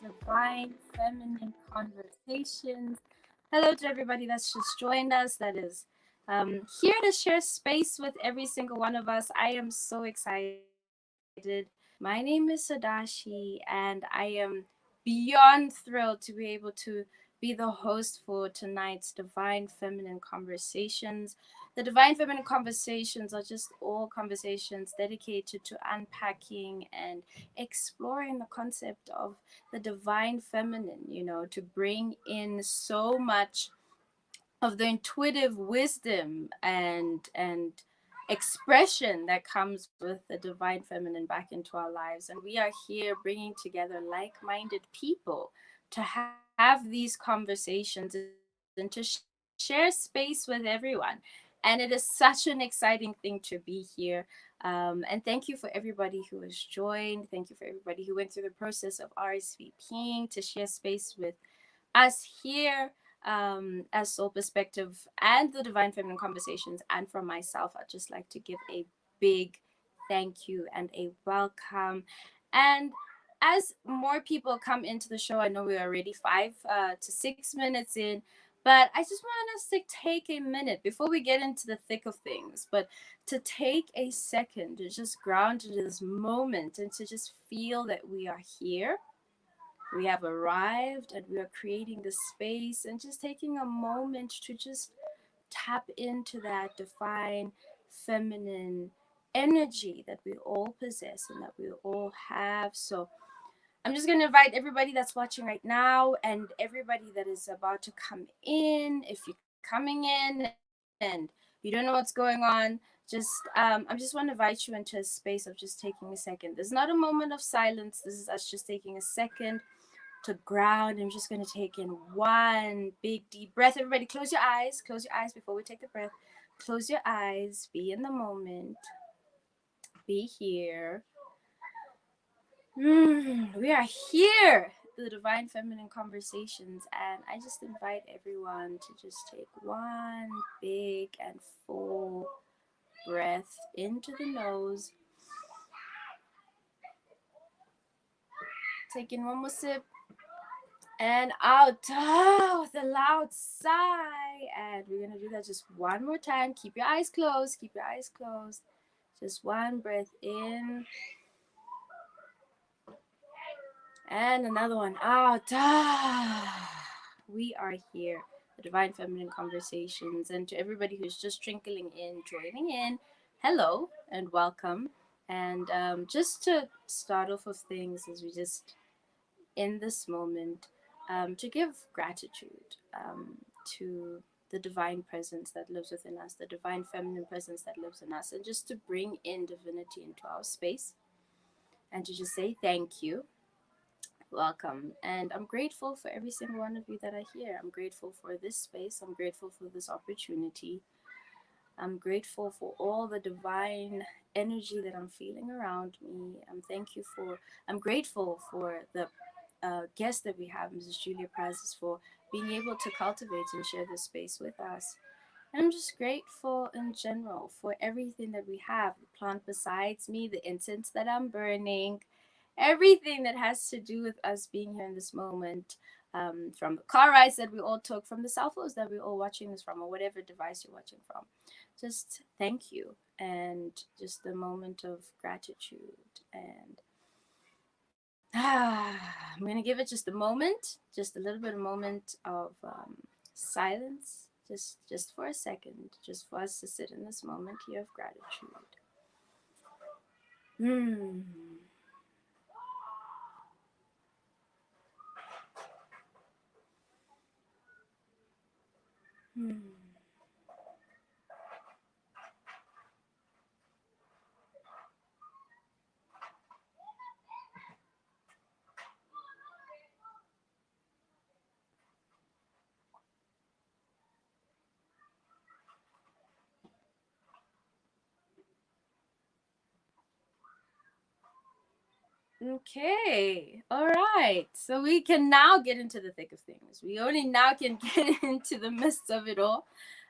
Divine Feminine Conversations. Hello to everybody that's just joined us, that is here to share space with every single one of us. I am so excited. My name is Sodashi, and I am beyond thrilled to be able to be the host for tonight's Divine Feminine Conversations. The Divine Feminine Conversations are just all conversations dedicated to unpacking and exploring the concept of the divine feminine, to bring in so much of the intuitive wisdom and expression that comes with the divine feminine back into our lives. And we are here bringing together like-minded people to have these conversations and to share space with everyone. And it is such an exciting thing to be here. And thank you for everybody who has joined. Thank you for everybody who went through the process of RSVPing to share space with us here, as Soul Perspective and the Divine Feminine Conversations. And from myself, I'd just like to give a big thank you and a welcome. And as more people come into the show, I know we're already 5 to 6 minutes in, but I just want us to take a minute before we get into the thick of things, but to take a second to just ground into this moment and to just feel that we are here. We have arrived and we are creating the space and just taking a moment to just tap into that divine feminine energy that we all possess and that we all have. So I'm just going to invite everybody that's watching right now and everybody that is about to come in. If you're coming in and you don't know what's going on, I just want to invite you into a space of just taking a second. There's not a moment of silence. This is us just taking a second to ground. I'm just going to take in one big deep breath. Everybody close your eyes. Close your eyes before we take the breath. Close your eyes. Be in the moment. Be here. We are here, the Divine Feminine Conversations, and I just invite everyone to just take one big and full breath into the nose. Take in one more sip. And out with a loud sigh. And we're going to do that just one more time. Keep your eyes closed. Keep your eyes closed. Just one breath in. And another one out. We are here, the Divine Feminine Conversations. And to everybody who's just trickling in, joining in, hello and welcome. And just to start off with things as we just, in this moment, to give gratitude to the divine presence that lives within us, the divine feminine presence that lives in us, and just to bring in divinity into our space and to just say thank you, welcome. And I'm grateful for every single one of you that are here. I'm grateful for this space. I'm grateful for this opportunity. I'm grateful for all the divine energy that I'm feeling around me. I'm grateful for the guest that we have, Mrs. Julia Prazis, for being able to cultivate and share this space with us. And I'm just grateful in general for everything that we have, the plant besides me, the incense that I'm burning, everything that has to do with us being here in this moment. From the car rides that we all took, from the cell phones that we're all watching this from, or whatever device you're watching from. Just thank you, and just a moment of gratitude. And I'm gonna give it just a moment, just a little bit of moment of silence, just for a second, just for us to sit in this moment here of gratitude. Hmm. Hmm. Okay, all right. So we can now get into the thick of things. We only now can get into the midst of it all.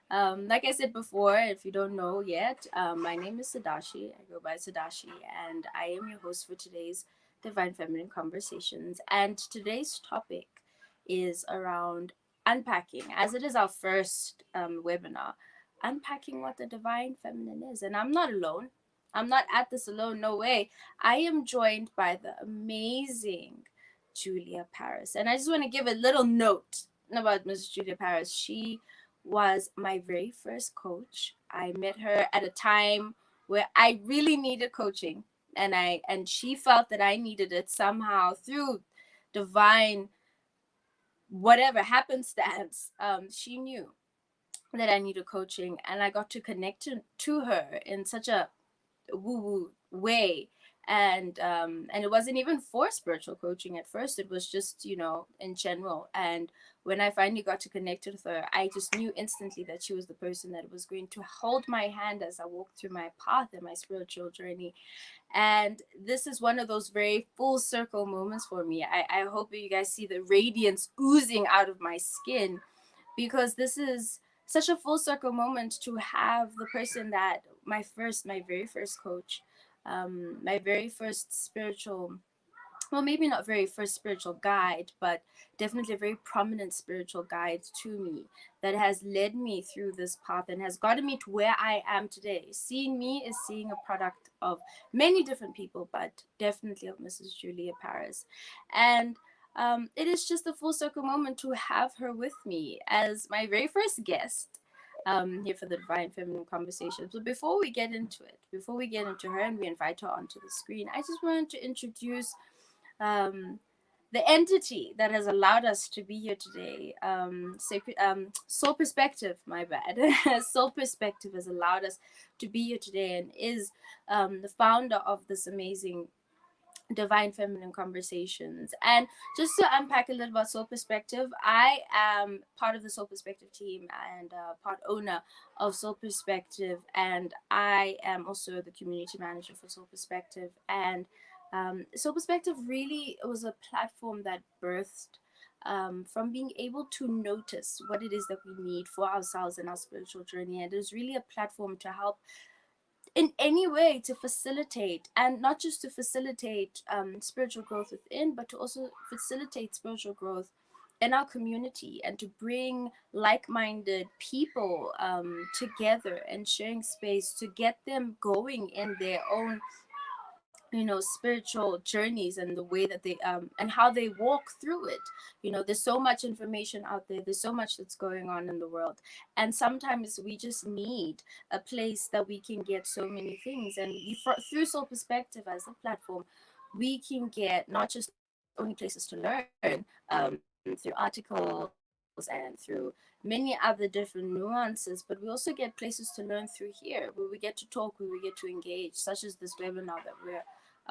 Like I said before, if you don't know yet, my name is Sodashi. I go by Sodashi, and I am your host for today's Divine Feminine Conversations. And today's topic is around unpacking, as it is our first webinar, unpacking what the Divine Feminine is. And I'm not alone. I'm not at this alone, no way. I am joined by the amazing Julia Paris. And I just want to give a little note about Miss Julia Paris. She was my very first coach. I met her at a time where I really needed coaching, and she felt that I needed it somehow through divine whatever happenstance. She knew that I needed coaching, and I got to connect to her in such a woo woo way. And it wasn't even for spiritual coaching at first. It was just, in general. And when I finally got to connect with her, I just knew instantly that she was the person that was going to hold my hand as I walked through my path and my spiritual journey. And this is one of those very full circle moments for me. I hope you guys see the radiance oozing out of my skin, because this is such a full circle moment to have the person that my very first coach, my very first spiritual, well, maybe not very first spiritual guide, but definitely a very prominent spiritual guide to me, that has led me through this path and has gotten me to where I am today. Seeing me is seeing a product of many different people, but definitely of Mrs. Julia Paris. And it is just a full circle moment to have her with me as my very first guest here for the Divine Feminine Conversations. But before we get into it, before we get into her and we invite her onto the screen, I just wanted to introduce um, the entity that has allowed us to be here today. Soul Perspective, my bad. Soul Perspective has allowed us to be here today, and is the founder of this amazing Divine Feminine Conversations. And just to unpack a little about Soul Perspective, I am part of the Soul Perspective team and part owner of Soul Perspective, and I am also the community manager for Soul Perspective. And Soul Perspective really was a platform that birthed from being able to notice what it is that we need for ourselves and our spiritual journey. And it was really a platform to help in any way to facilitate, and not just to facilitate spiritual growth within, but to also facilitate spiritual growth in our community, and to bring like-minded people together and sharing space to get them going in their own spiritual journeys, and the way that they and how they walk through it. There's so much information out there, there's so much that's going on in the world, and sometimes we just need a place that we can get so many things. And through Soul Perspective as a platform, we can get not just only places to learn through articles and and through many other different nuances, but we also get places to learn through here where we get to talk, where we get to engage, such as this webinar that we're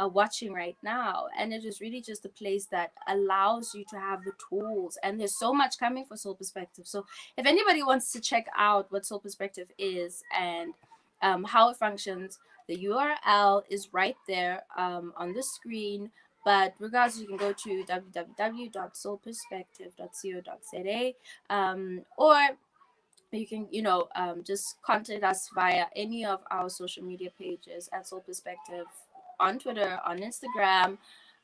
watching right now. And it is really just a place that allows you to have the tools. And there's so much coming for Soul Perspective. So if anybody wants to check out what Soul Perspective is and how it functions, the URL is right there on the screen. But regardless, you can go to www.soulperspective.co.za, or you can, just contact us via any of our social media pages at Soul Perspective on Twitter, on Instagram,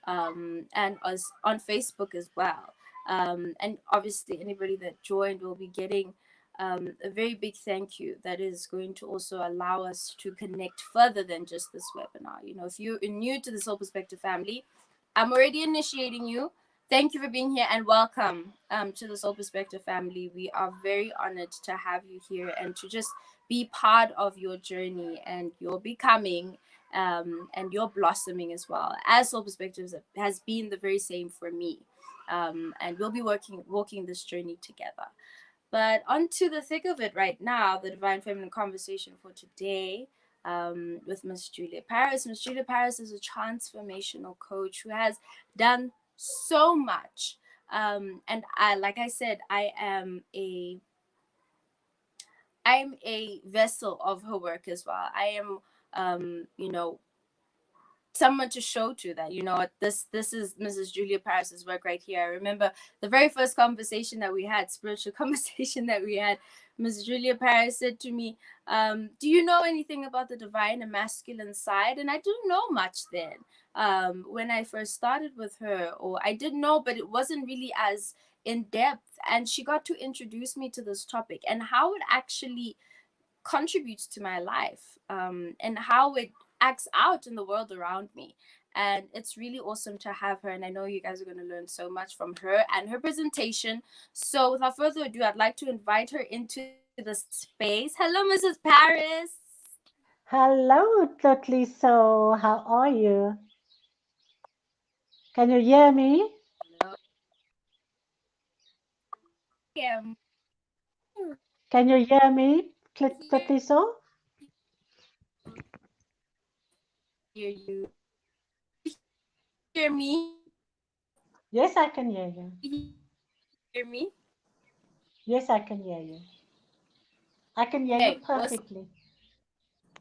and us on Facebook as well. And obviously, anybody that joined will be getting a very big thank you that is going to also allow us to connect further than just this webinar. If you're new to the Soul Perspective family, I'm already initiating you. Thank you for being here and welcome to the Soul Perspective family. We are very honored to have you here and to just be part of your journey and your becoming, and your blossoming as well. As Soul Perspectives has been the very same for me. And we'll be walking this journey together. But on to the thick of it right now, the Divine Feminine conversation for today, with Miss Julia Paris. Miss Julia Paris is a transformational coach who has done so much. And like I said, I'm a vessel of her work as well. I am, someone to show to that, this is Mrs. Julia Paris's work right here. I remember the very first conversation that we had, spiritual conversation that we had. Mrs. Julia Paris said to me, do you know anything about the divine and masculine side? And I didn't know much then, when I first started with her, or I did know, but it wasn't really as in depth. And she got to introduce me to this topic and how it actually contributes to my life, and how it acts out in the world around me. And it's really awesome to have her. And I know you guys are going to learn so much from her and her presentation. So without further ado, I'd like to invite her into the space. Hello, Mrs. Paris. Hello, Totally. So, how are you? Can you hear me? Hello. I am Can you hear me, here. Totally? So? Hear you. Hear me. Yes, I can hear you. Hear me. Yes, I can hear you. I can hear you Okay. Awesome. perfectly.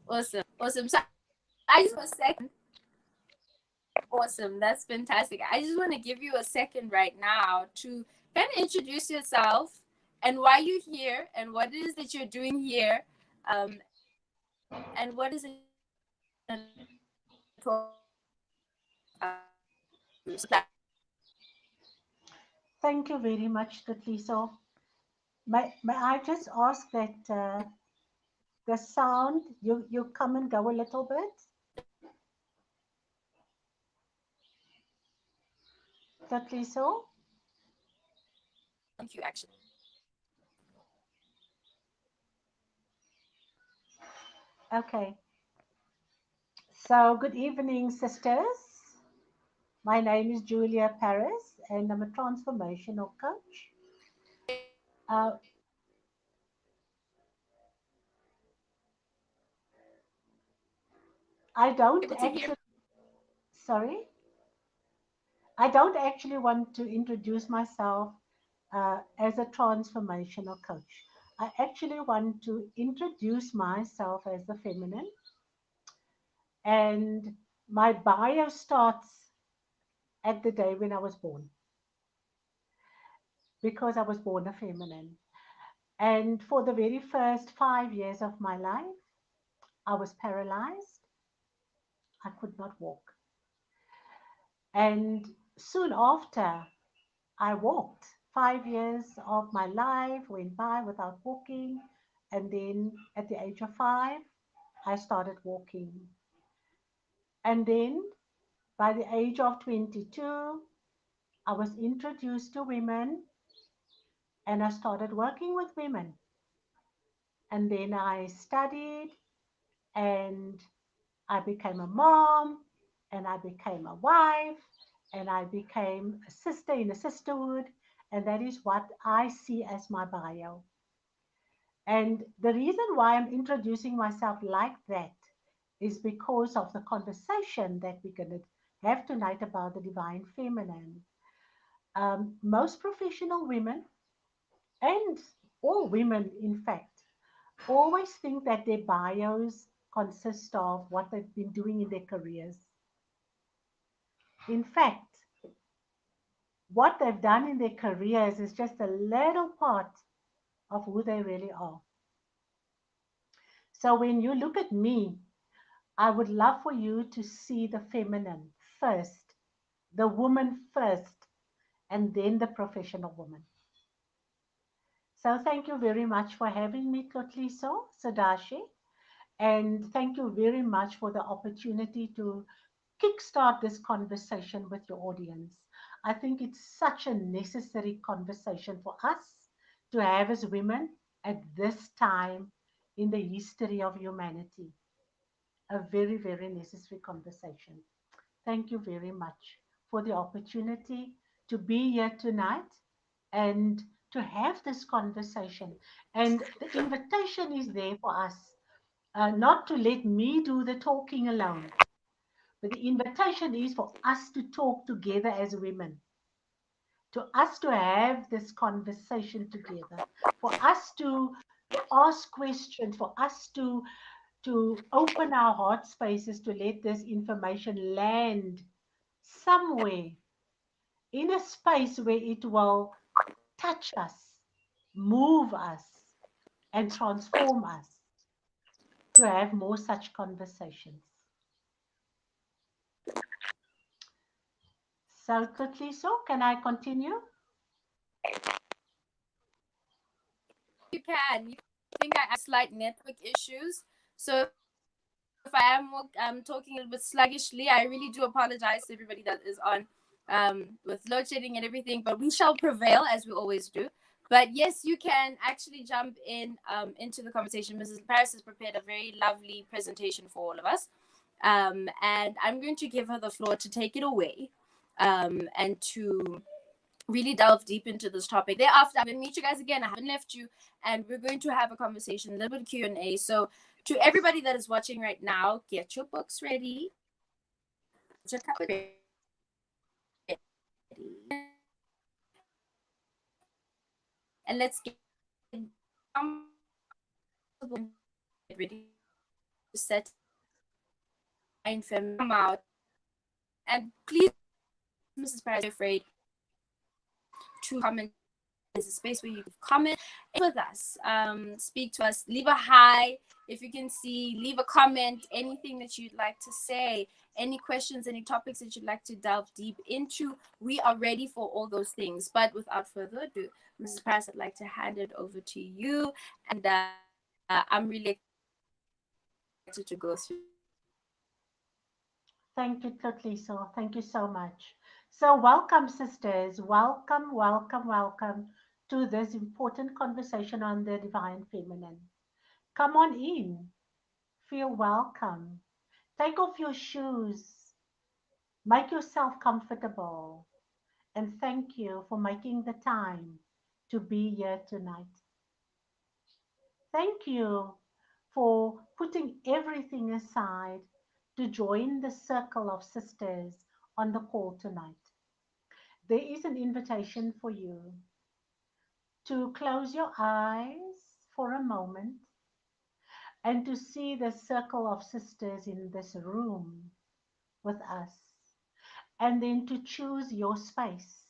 Awesome. Awesome. So I just want a second. Awesome. That's fantastic. I just want to give you a second right now to kind of introduce yourself and why you're here and what it is that you're doing here. And what is it that you're going to talk about Thank you very much, Totally. So, may I just ask that the sound, you come and go a little bit? Totally. So? Thank you, actually. Okay. So, good evening, sisters. My name is Julia Paris, and I'm a transformational coach. Uh, I don't Able to hear? actually, sorry, I don't actually want to introduce myself as a transformational coach. I actually want to introduce myself as the feminine, and my bio starts at the day when I was born because I was born a feminine. And for the very first 5 years of my life, I was paralyzed. I could not walk. And soon after, I walked. 5 years of my life went by without walking. And then at the age of 5, I started walking. And then by the age of 22, I was introduced to women and I started working with women. And then I studied and I became a mom and I became a wife and I became a sister in a sisterhood And that is what I see as my bio. And the reason why I'm introducing myself like that is because of the conversation that we're going to have tonight about the divine feminine. Most professional women, and all women, in fact, always think that their bios consist of what they've been doing in their careers. In fact, what they've done in their careers is just a little part of who they really are. So when you look at me, I would love for you to see the feminine first, the woman first, and then the professional woman. So thank you very much for having me, Kotliso Sodashi. And thank you very much for the opportunity to kickstart this conversation with your audience. I think it's such a necessary conversation for us to have as women at this time in the history of humanity. A very, very necessary conversation. Thank you very much for the opportunity to be here tonight and to have this conversation. And the invitation is there for us, not to let me do the talking alone, but the invitation is for us to talk together as women, to us to have this conversation together, for us to ask questions, for us to open our heart spaces to let this information land somewhere in a space where it will touch us, move us, and transform us to have more such conversations. So quickly, so can I continue? You can. You think I have slight network issues. So if I am talking a little bit sluggishly, I really do apologize to everybody that is on with load shedding and everything. But we shall prevail as we always do. But yes, you can actually jump in into the conversation. Mrs. Paris has prepared a very lovely presentation for all of us. And I'm going to give her the floor to take it away and to really delve deep into this topic. Thereafter, I'm going to meet you guys again. I haven't left you, and we're going to have a conversation, a little bit of Q&A. So to everybody that is watching right now, get your books ready, get your cup ready, and let's get comfortable, get ready to set and come out. And please, Mrs. Paris, don't be afraid to comment. There's a space where you can comment with us, speak to us, leave a hi if you can see, leave a comment, anything that you'd like to say, any questions, any topics that you'd like to delve deep into. We are ready for all those things. But without further ado, Mrs. Paris, I'd like to hand it over to you, and I'm really excited to go through this topic. Thank you, Tlotliso. Thank you so much. So, welcome, sisters. Welcome, welcome, welcome to this important conversation on the divine feminine. Come on in. Feel welcome. Take off your shoes. Make yourself comfortable. And thank you for making the time to be here tonight. Thank you for putting everything aside to join the circle of sisters on the call tonight. There is an invitation for you to close your eyes for a moment and to see the circle of sisters in this room with us, and then to choose your space.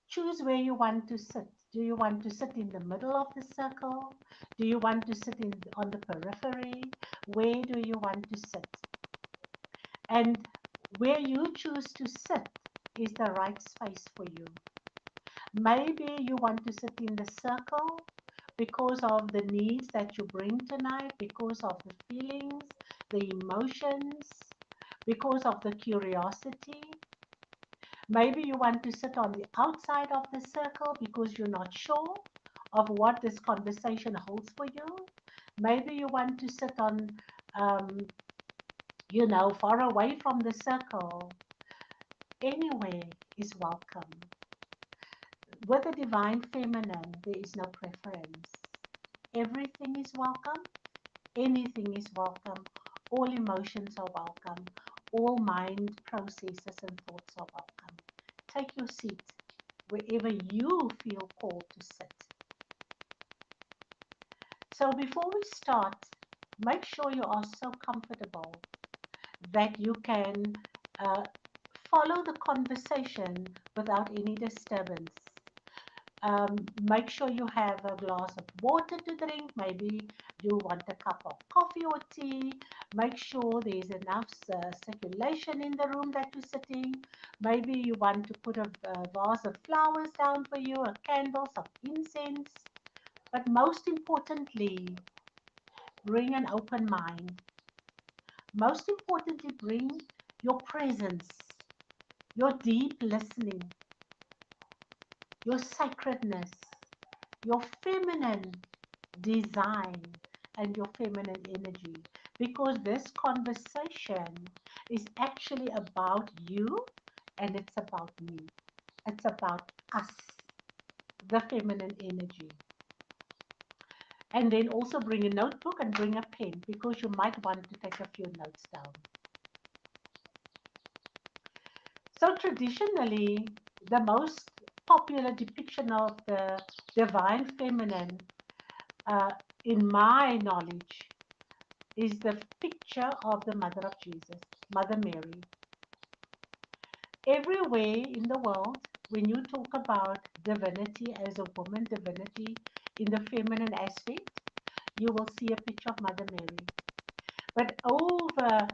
Choose where you want to sit. Do you want to sit in the middle of the circle? Do you want to sit on the periphery? Where do you want to sit? And where you choose to sit is the right space for you. Maybe you want to sit in the circle because of the needs that you bring tonight, because of the feelings, the emotions, because of the curiosity. Maybe you want to sit on the outside of the circle because you're not sure of what this conversation holds for you. Maybe you want to sit on, far away from the circle. Anywhere is welcome. with the divine feminine, there is no preference. Everything is welcome. Anything is welcome. All emotions are welcome. All mind processes and thoughts are welcome. Take your seat wherever you feel called to sit. So before we start, make sure you are so comfortable that you can uh, follow the conversation without any disturbance. Make sure you have a glass of water to drink. Maybe you want a cup of coffee or tea. Make sure there's enough circulation in the room that you're sitting. Maybe you want to put a vase of flowers down for you, a candle, some incense. But most importantly, bring an open mind. Most importantly, bring your presence, your deep listening, your sacredness, your feminine design, and your feminine energy. Because this conversation is actually about you and it's about me. It's about us, the feminine energy. And then also bring a notebook and bring a pen because you might want to take a few notes down. So traditionally, the most popular depiction of the divine feminine, uh, in my knowledge, is the picture of the Mother of Jesus, Mother Mary. Everywhere in the world, when you talk about divinity as a woman, divinity in the feminine aspect, you will see a picture of Mother Mary. But over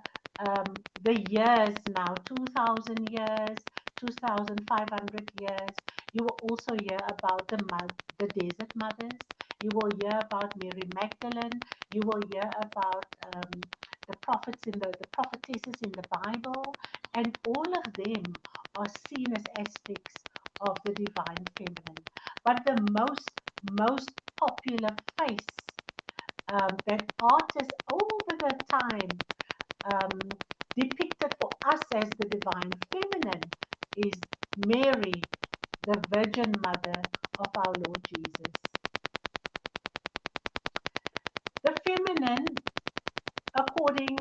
the years now, 2000 years, 2500 years, you will also hear about the desert mothers. You will hear about Mary Magdalene. You will hear about the prophets the prophetesses in the Bible, and all of them are seen as aspects of the divine feminine. But the most popular face that artists over the time um, depicted for us as the divine feminine is Mary, the Virgin Mother of our Lord Jesus. The feminine, according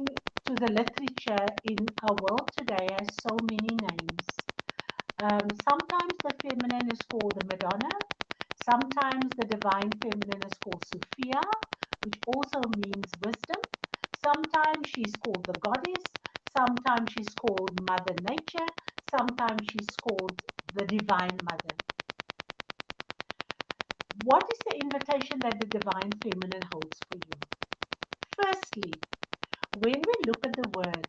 to the literature in our world today, has so many names. Sometimes the feminine is called the Madonna. Sometimes the divine feminine is called Sophia, which also means wisdom. Sometimes she's called the goddess. Sometimes she's called Mother Nature. Sometimes she's called the Divine Mother. What is the invitation that the divine feminine holds for you? Firstly, when we look at the word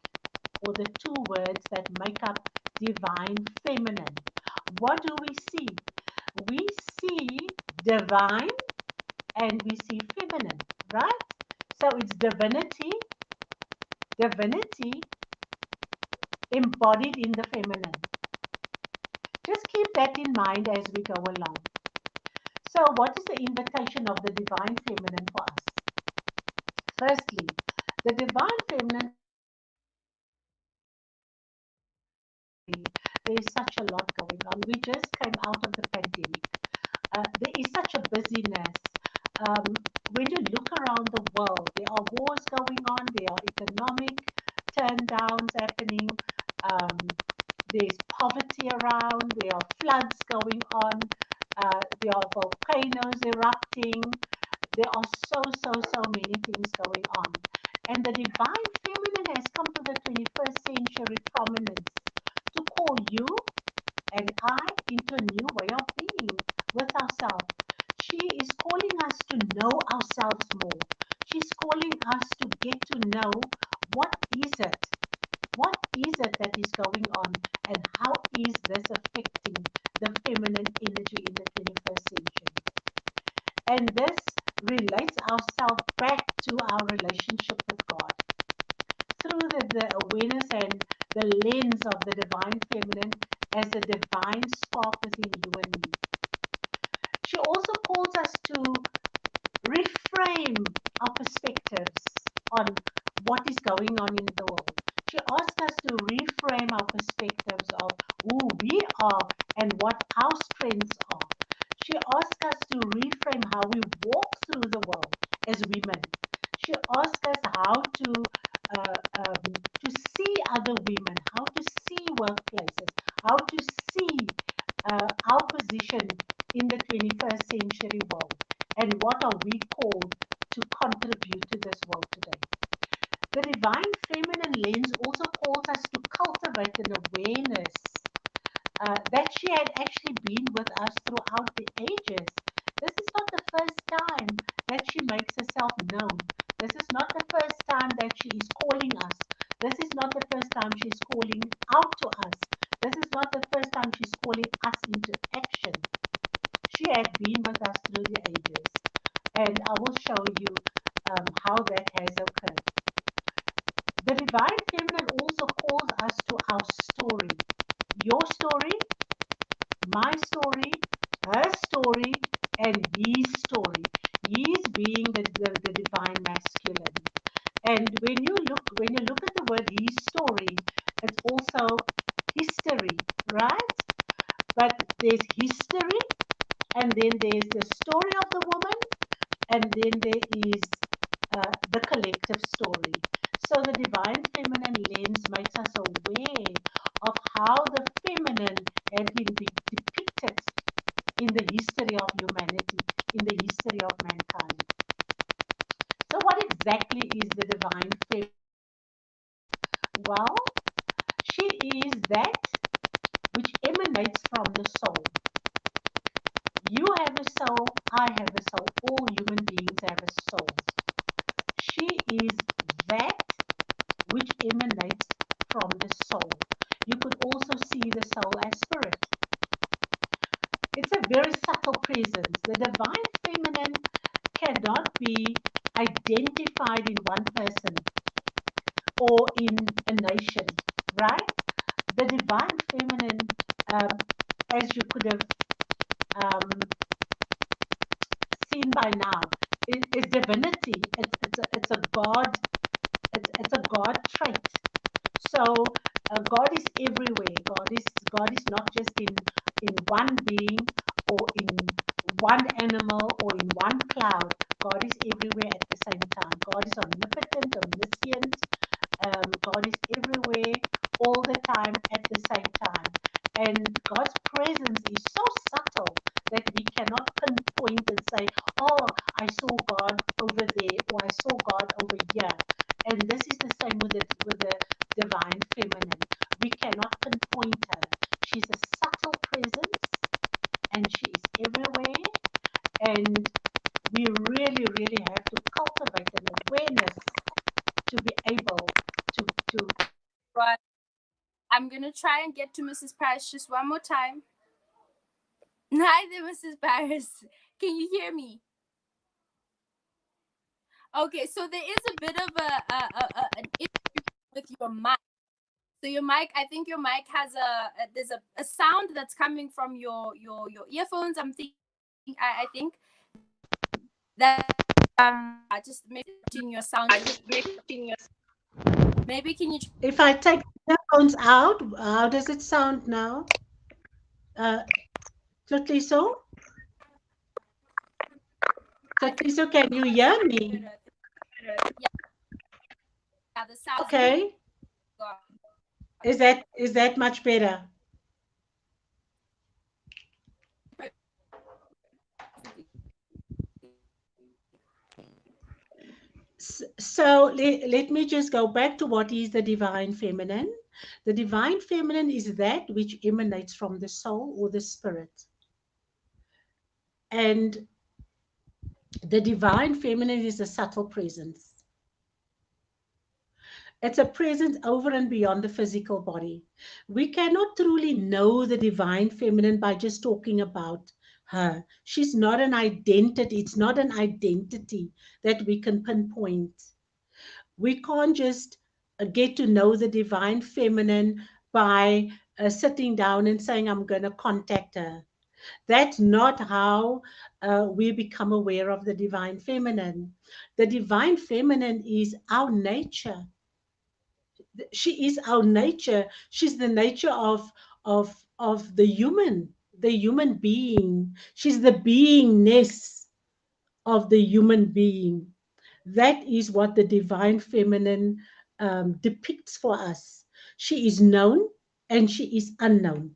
or the two words that make up divine feminine, what do we see? We see divine and we see feminine, right? So it's divinity embodied in the feminine. Just keep that in mind as we go along. So, what is the invitation of the divine feminine for us? Firstly, the divine feminine, there is such a lot going on. We just came out of the pandemic. There is such a busyness. When you look around the world, there are wars going on, there are economic turn downs happening, um, there's poverty around, there are floods going on, there are volcanoes erupting, there are so many things going on. And the divine feminine has come to the 21st century prominence to call you and I into a new way of being with ourselves. She is calling us to know ourselves more. She's calling us to get to know what is it? What is it that is going on and how is this affecting the feminine energy in the 21st century? And this relates ourselves back to our relationship with God through the awareness and the lens of the divine feminine as a divine spark within you and me. She also calls us to reframe our perspectives on what is going on in the world. She asks us to reframe our perspectives of who we are and what our strengths are. feminine lens also calls us to cultivate an awareness that she had actually been with us throughout the ages. This is not the first time that she makes herself known. This is not the first time that she is calling us. This is not the first time she's calling out to us. This is not the first time she's calling us into action. She had been with us through the ages. And I will show you how that has occurred. The divine feminine also calls us to our story. Your story, my story, her story, and his story. His being the divine masculine. And when you look at the word his story, it's also history, right? But there's history, and then there's the story of the woman, and then there is the collective story. So the divine feminine lens makes us aware of how the feminine has been depicted in the history of humanity, in the history of mankind. So, what exactly is the divine feminine? Well, she is that which emanates from the soul. You have a soul, I have a soul, all human beings have a soul. She is that which emanates from the soul. You could also see the soul as spirit. It's a very subtle presence. The divine feminine cannot be identified in one person or in a nation, right? The divine feminine, um, as you could have um, seen by now, is divinity. It's a God. It's a God trait. So God is everywhere. God is not just in one being or in one animal or in one cloud. God is everywhere at the same time. God is omnipotent, omniscient. God is everywhere all the time at the same time. And God's presence is so subtle that we cannot pinpoint and say, oh, I saw God over there or I saw God over here. And this is the same with the divine feminine. We cannot pinpoint her. She's a subtle presence and she is everywhere. And we really, really have to cultivate an awareness to be able to Right. I'm gonna try and get to Mrs. Paris just one more time. Hi there, Mrs. Paris. Can you hear me? Okay, so there is a bit of an issue with your mic. So your mic, I think your mic has there's a sound that's coming from your earphones. I think that just making your sound a bit. Maybe can you if I take the earphones out, how does it sound now? Uh, Totliso? Totliso, can you hear me? yeah, the sound is Okay. gone. Is that much better? So let me just go back to what is the divine feminine. The divine feminine is that which emanates from the soul or the spirit. And the divine feminine is a subtle presence. It's a presence over and beyond the physical body. We cannot truly know the divine feminine by just talking about her. She's not an identity. It's not an identity that we can pinpoint. We can't just get to know the divine feminine by sitting down and saying, I'm going to contact her. That's not how we become aware of the divine feminine. The divine feminine is our nature. She is our nature. She's the nature of the human being. She's the beingness of the human being. That is what the divine feminine depicts for us. She is known and she is unknown.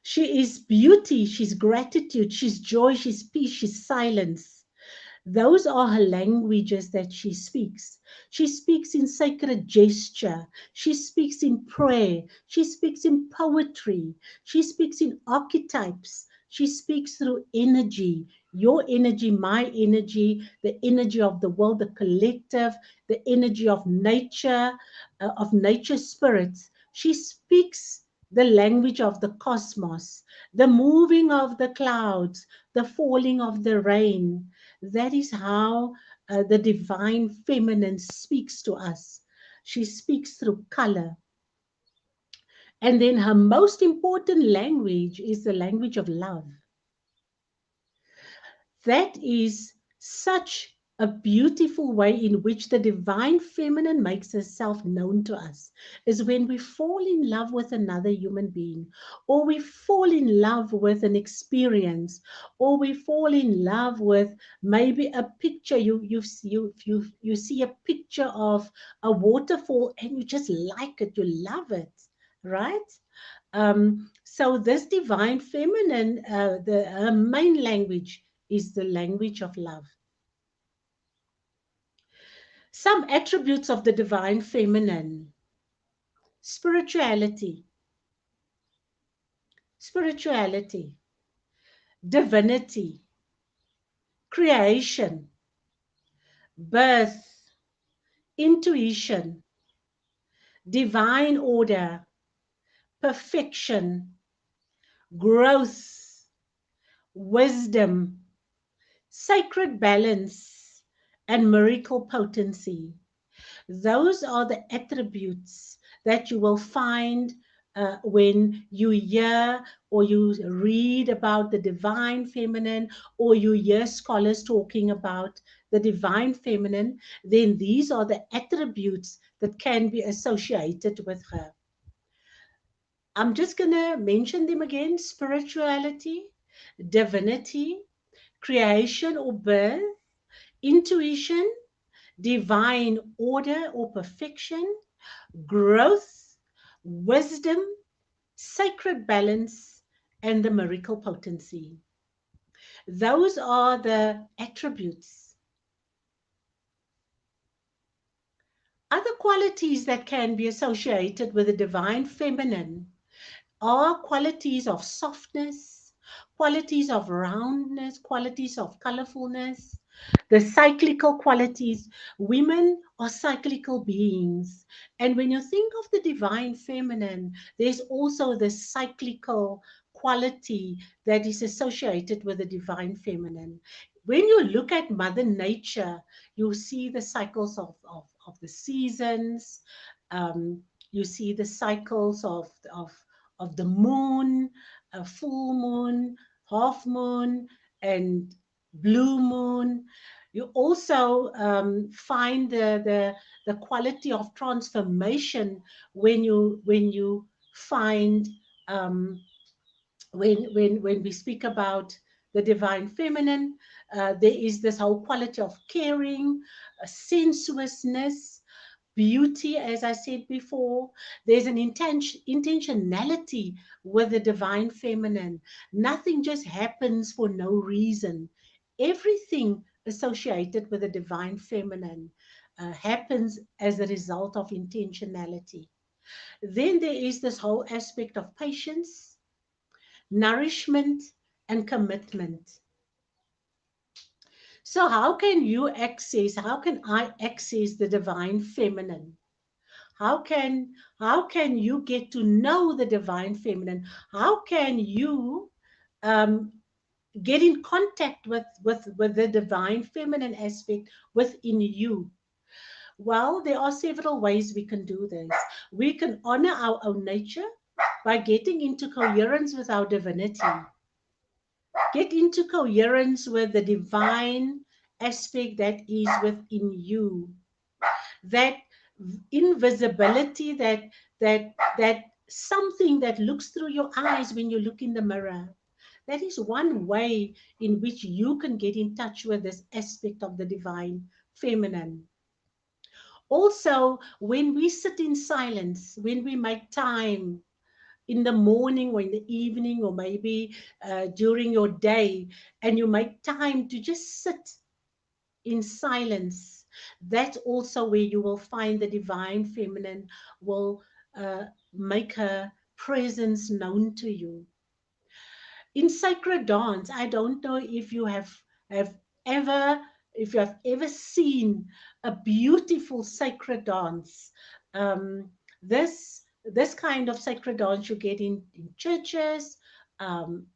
She is beauty, she's gratitude, she's joy, she's peace, she's silence. Those are her languages that she speaks. She speaks in sacred gesture. She speaks in prayer. She speaks in poetry. She speaks in archetypes. She speaks through energy. Your energy, my energy, the energy of the world, the collective, the energy of nature spirits. She speaks the language of the cosmos, the moving of the clouds, the falling of the rain. That is how the divine feminine speaks to us. She speaks through color. And then her most important language is the language of love. That is such a beautiful way in which the divine feminine makes herself known to us, is when we fall in love with another human being, or we fall in love with an experience, or we fall in love with maybe a picture. You see a picture of a waterfall and you just like it, you love it, right? So this divine feminine, the her main language is the language of love. Some attributes of the divine feminine: spirituality, spirituality, divinity, creation, birth, intuition, divine order, perfection, growth, wisdom, sacred balance, and miracle potency. Those are the attributes that you will find when you hear or you read about the divine feminine, or you hear scholars talking about the divine feminine. Then these are the attributes that can be associated with her. I'm just going to mention them again: spirituality, divinity, creation or birth, intuition, divine order or perfection, growth, wisdom, sacred balance, and the miracle potency. Those are the attributes. Other qualities that can be associated with the divine feminine are qualities of softness, qualities of roundness, qualities of colorfulness, the cyclical qualities. Women are cyclical beings. And when you think of the divine feminine, there's also the cyclical quality that is associated with the divine feminine. When you look at Mother Nature, you see the cycles of the seasons. You see the cycles of the moon, a full moon, half moon, and blue moon. You also find the quality of transformation when you find um, when we speak about the divine feminine. There is this whole quality of caring, sensuousness, beauty, as I said before. There's an intentionality with the divine feminine. Nothing just happens for no reason. Everything associated with the divine feminine happens as a result of intentionality. Then there is this whole aspect of patience, nourishment, and commitment. So how can I access the divine feminine? How can how can you get to know the divine feminine? How can you um, get in contact with the divine feminine aspect within you? Well, there are several ways we can do this. We can honor our own nature by getting into coherence with our divinity. Get into coherence with the divine aspect that is within you. That invisibility, that something that looks through your eyes when you look in the mirror. That is one way in which you can get in touch with this aspect of the divine feminine. Also, when we sit in silence, when we make time in the morning or in the evening, or maybe during your day, and you make time to just sit in silence. That's also where you will find the divine feminine will make her presence known to you. In sacred dance, I don't know if you have ever if you have ever seen a beautiful sacred dance. um, this kind of sacred dance you get in churches,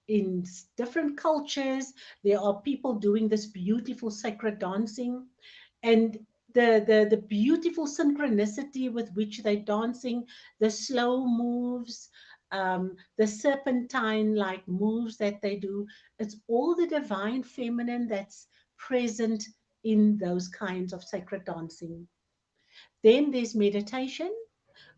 in different cultures. There are people doing this beautiful sacred dancing, and the beautiful synchronicity with which they're dancing, the slow moves, the serpentine like moves that they do. It's all the divine feminine that's present in those kinds of sacred dancing. Then there's meditation.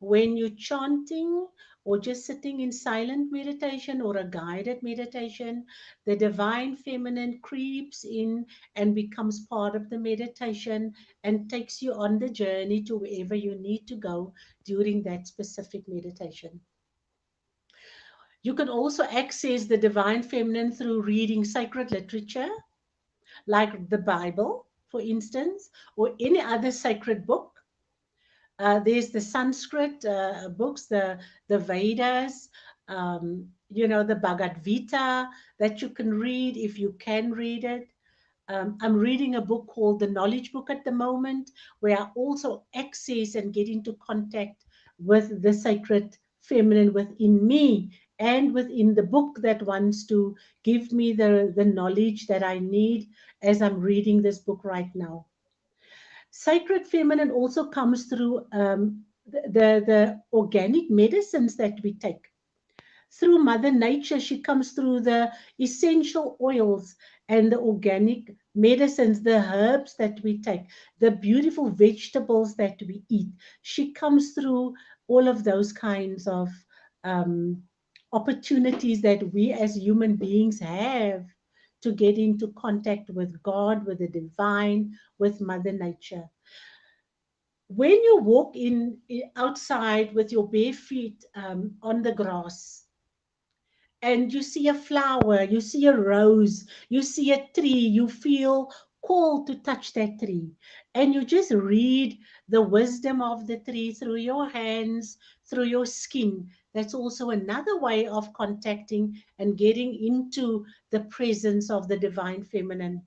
When you're chanting or just sitting in silent meditation or a guided meditation, the divine feminine creeps in and becomes part of the meditation and takes you on the journey to wherever you need to go during that specific meditation. You can also access the divine feminine through reading sacred literature, like the Bible, for instance, or any other sacred book. There's the Sanskrit books, the Vedas, the Bhagavad Gita that you can read if you can read it. I'm reading a book called The Knowledge Book at the moment, where I also access and get into contact with the sacred feminine within me and within the book that wants to give me the knowledge that I need as I'm reading this book right now. Sacred feminine also comes through the organic medicines that we take. Through Mother Nature, she comes through the essential oils and the organic medicines, the herbs that we take, the beautiful vegetables that we eat. She comes through all of those kinds of um, opportunities that we as human beings have to get into contact with God, with the divine, with Mother Nature. When you walk outside with your bare feet on the grass, and you see a flower, you see a rose, you see a tree, you feel called to touch that tree. And you just read the wisdom of the tree through your hands, through your skin. That's also another way of contacting and getting into the presence of the divine feminine.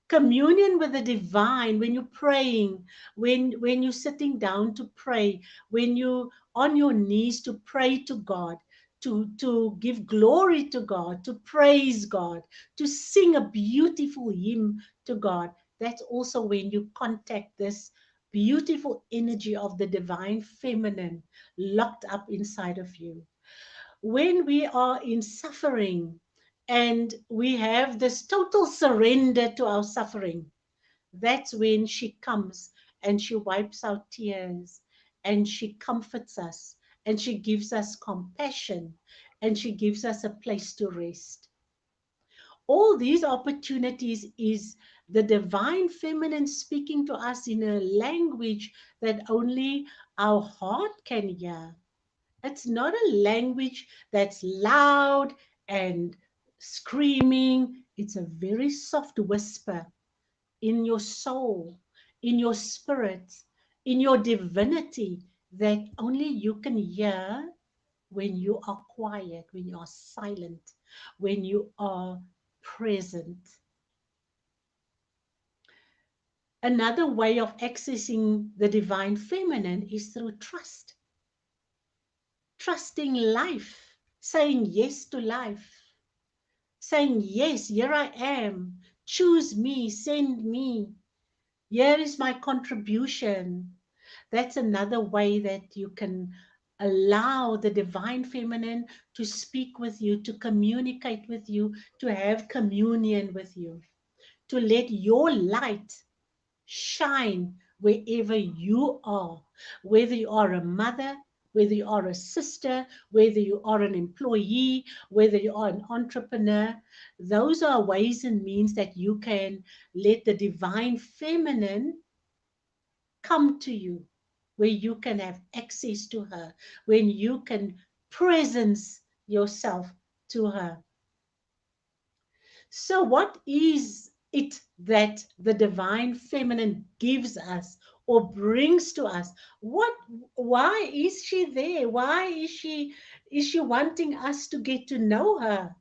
Communion with the divine, when you're praying, when you're sitting down to pray, when you on your knees to pray to God, to give glory to God, to praise God, to sing a beautiful hymn to God. That's also when you contact this beautiful energy of the divine feminine locked up inside of you. When we are in suffering and we have this total surrender to our suffering, that's when she comes and she wipes out tears and she comforts us and she gives us compassion and she gives us a place to rest. All these opportunities is the divine feminine speaking to us in a language that only our heart can hear. It's not a language that's loud and screaming. It's a very soft whisper in your soul, in your spirit, in your divinity that only you can hear when you are quiet, when you are silent, when you are present. Another way of accessing the divine feminine is through trust, trusting life, saying yes to life, saying, yes, here I am. Choose me, send me. Here is my contribution. That's another way that you can allow the divine feminine to speak with you, to communicate with you, to have communion with you, to let your light shine wherever you are, whether you are a mother, whether you are a sister, whether you are an employee, whether you are an entrepreneur. Those are ways and means that you can let the divine feminine come to you, where you can have access to her, when you can presence yourself to her. So, what is it that the divine feminine gives us or brings to us. What, why is she there? Why is she wanting us to get to know her?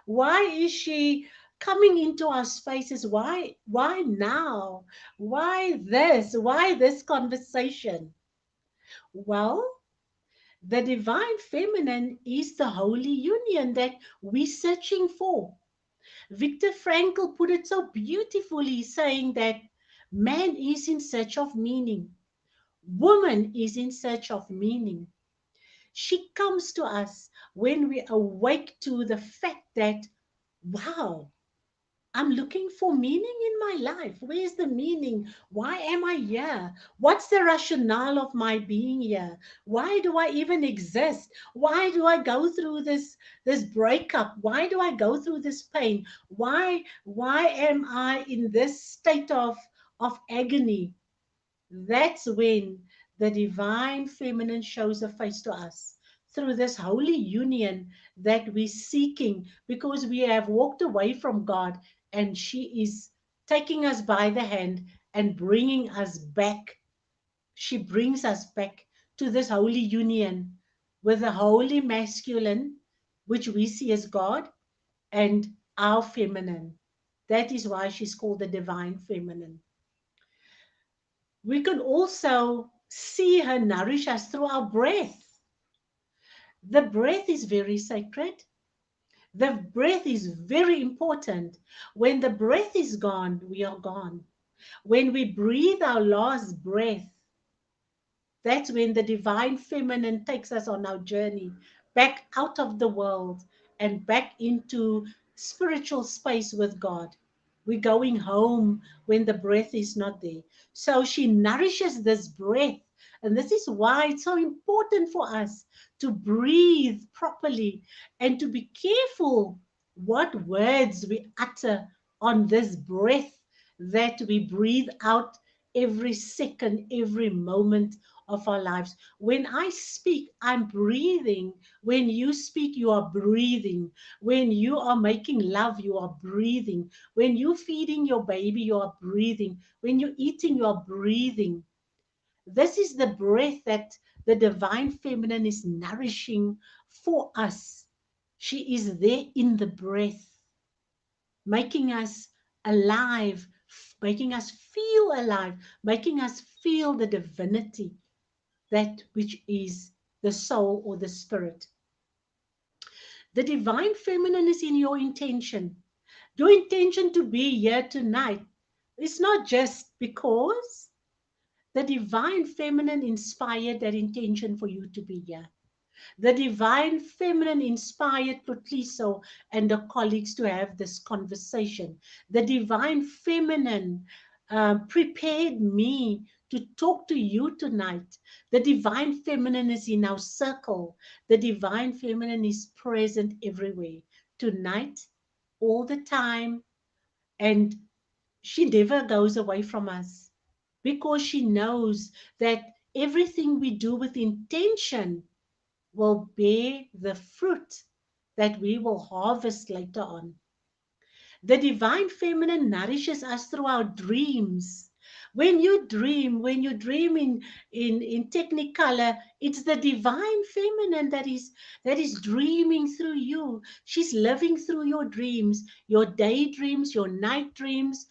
Why is she coming into our spaces? Why now? Why this conversation? Well, the divine feminine is the holy union that we're searching for. Viktor Frankl put it so beautifully, saying that man is in search of meaning, woman is in search of meaning. She comes to us when we awake to the fact that, wow, I'm looking for meaning in my life. Where's the meaning? Why am I here? What's the rationale of my being here? Why do I even exist? Why do I go through this breakup? Why do I go through this pain? Why am I in this state of agony? That's when the divine feminine shows a face to us through this holy union that we're seeking because we have walked away from God, and she is taking us by the hand and bringing us back. She brings us back to this holy union with the holy masculine, which we see as God, and our feminine. That is why she's called the divine feminine. We can also see her nourish us through our breath. The breath is very sacred. The breath is very important. When the breath is gone, we are gone. When we breathe our last breath, that's when the divine feminine takes us on our journey back out of the world and back into spiritual space with God. We're going home when the breath is not there. So she nourishes this breath. And this is why it's so important for us to breathe properly and to be careful what words we utter on this breath that we breathe out every second, every moment of our lives. When I speak, I'm breathing. When you speak, you are breathing. When you are making love, you are breathing. When you're feeding your baby, you are breathing. When you're eating, you are breathing. This is the breath that the divine feminine is nourishing for us. She is there in the breath, making us alive, making us feel alive, making us feel the divinity, that which is the soul or the spirit. The divine feminine is in your intention. Your intention to be here tonight is not just because the divine feminine inspired that intention for you to be here. The divine feminine inspired Totliso and the colleagues to have this conversation. The divine feminine prepared me to talk to you tonight. The divine feminine is in our circle. The divine feminine is present everywhere. Tonight, all the time. And she never goes away from us because she knows that everything we do with intention will bear the fruit that we will harvest later on. The divine feminine nourishes us through our dreams. When you dream in technicolor, it's the divine feminine that is dreaming through you. She's living through your dreams, your daydreams, your night dreams,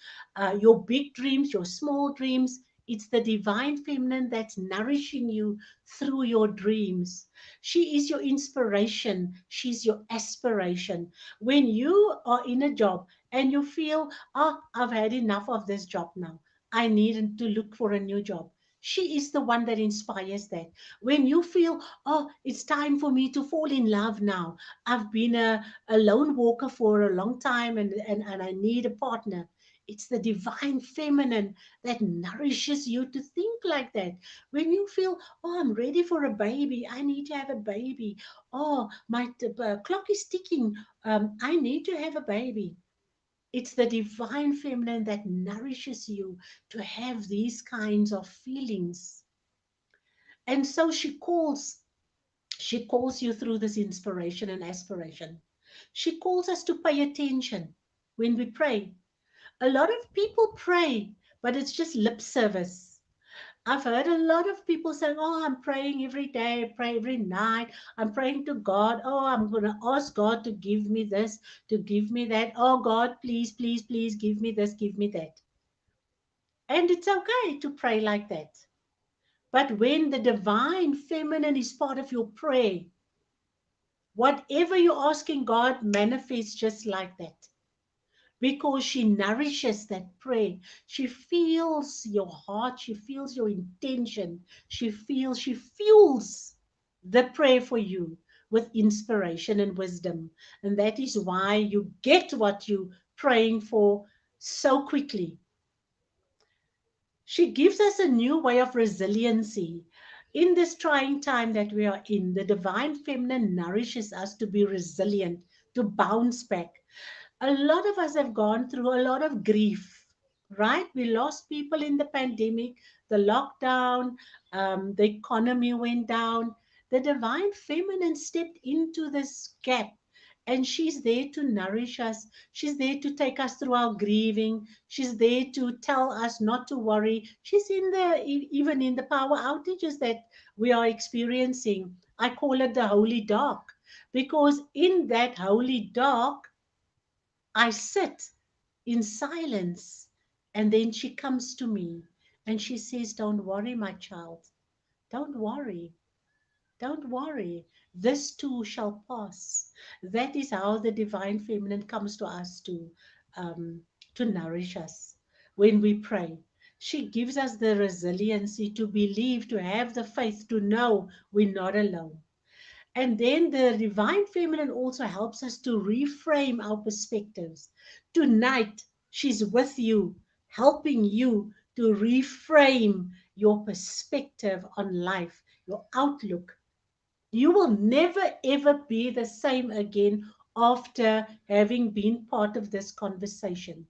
your big dreams, your small dreams. It's the divine feminine that's nourishing you through your dreams. She is your inspiration. She's your aspiration. When you are in a job and you feel, oh, I've had enough of this job now, I need to look for a new job. She is the one that inspires that. When you feel, oh, it's time for me to fall in love now. I've been a lone walker for a long time, and I need a partner. It's the divine feminine that nourishes you to think like that. When you feel, oh, I'm ready for a baby, I need to have a baby. Oh, my clock is ticking. I need to have a baby. It's the divine feminine that nourishes you to have these kinds of feelings. And so she calls you through this inspiration and aspiration. She calls us to pay attention when we pray. A lot of people pray, but it's just lip service. I've heard a lot of people saying, "Oh, I'm praying every day, I pray every night, I'm praying to God. Oh, I'm going to ask God to give me this, to give me that. Oh, God, please, please, please give me this, give me that." And it's okay to pray like that. But when the divine feminine is part of your prayer, whatever you're asking God manifests just like that. Because she nourishes that prayer. She feels your heart, she feels your intention, she fuels the prayer for you with inspiration and wisdom. And that is why you get what you're praying for so quickly. She gives us a new way of resiliency. In this trying time that we are in, the divine feminine nourishes us to be resilient, to bounce back. A lot of us have gone through a lot of grief, right? We lost people in the pandemic, the lockdown, the economy went down. The divine feminine stepped into this gap, and she's there to nourish us. She's there to take us through our grieving. She's there to tell us not to worry. She's in the even in the power outages that we are experiencing. I call it the holy dark, because in that holy dark I sit in silence, and then she comes to me and she says, "Don't worry, my child. Don't worry. Don't worry. This too shall pass." That is how the divine feminine comes to us to nourish us when we pray. She gives us the resiliency to believe, to have the faith, to know we're not alone. And then the divine feminine also helps us to reframe our perspectives. Tonight, she's with you, helping you to reframe your perspective on life, your outlook. You will never ever be the same again after having been part of this conversation.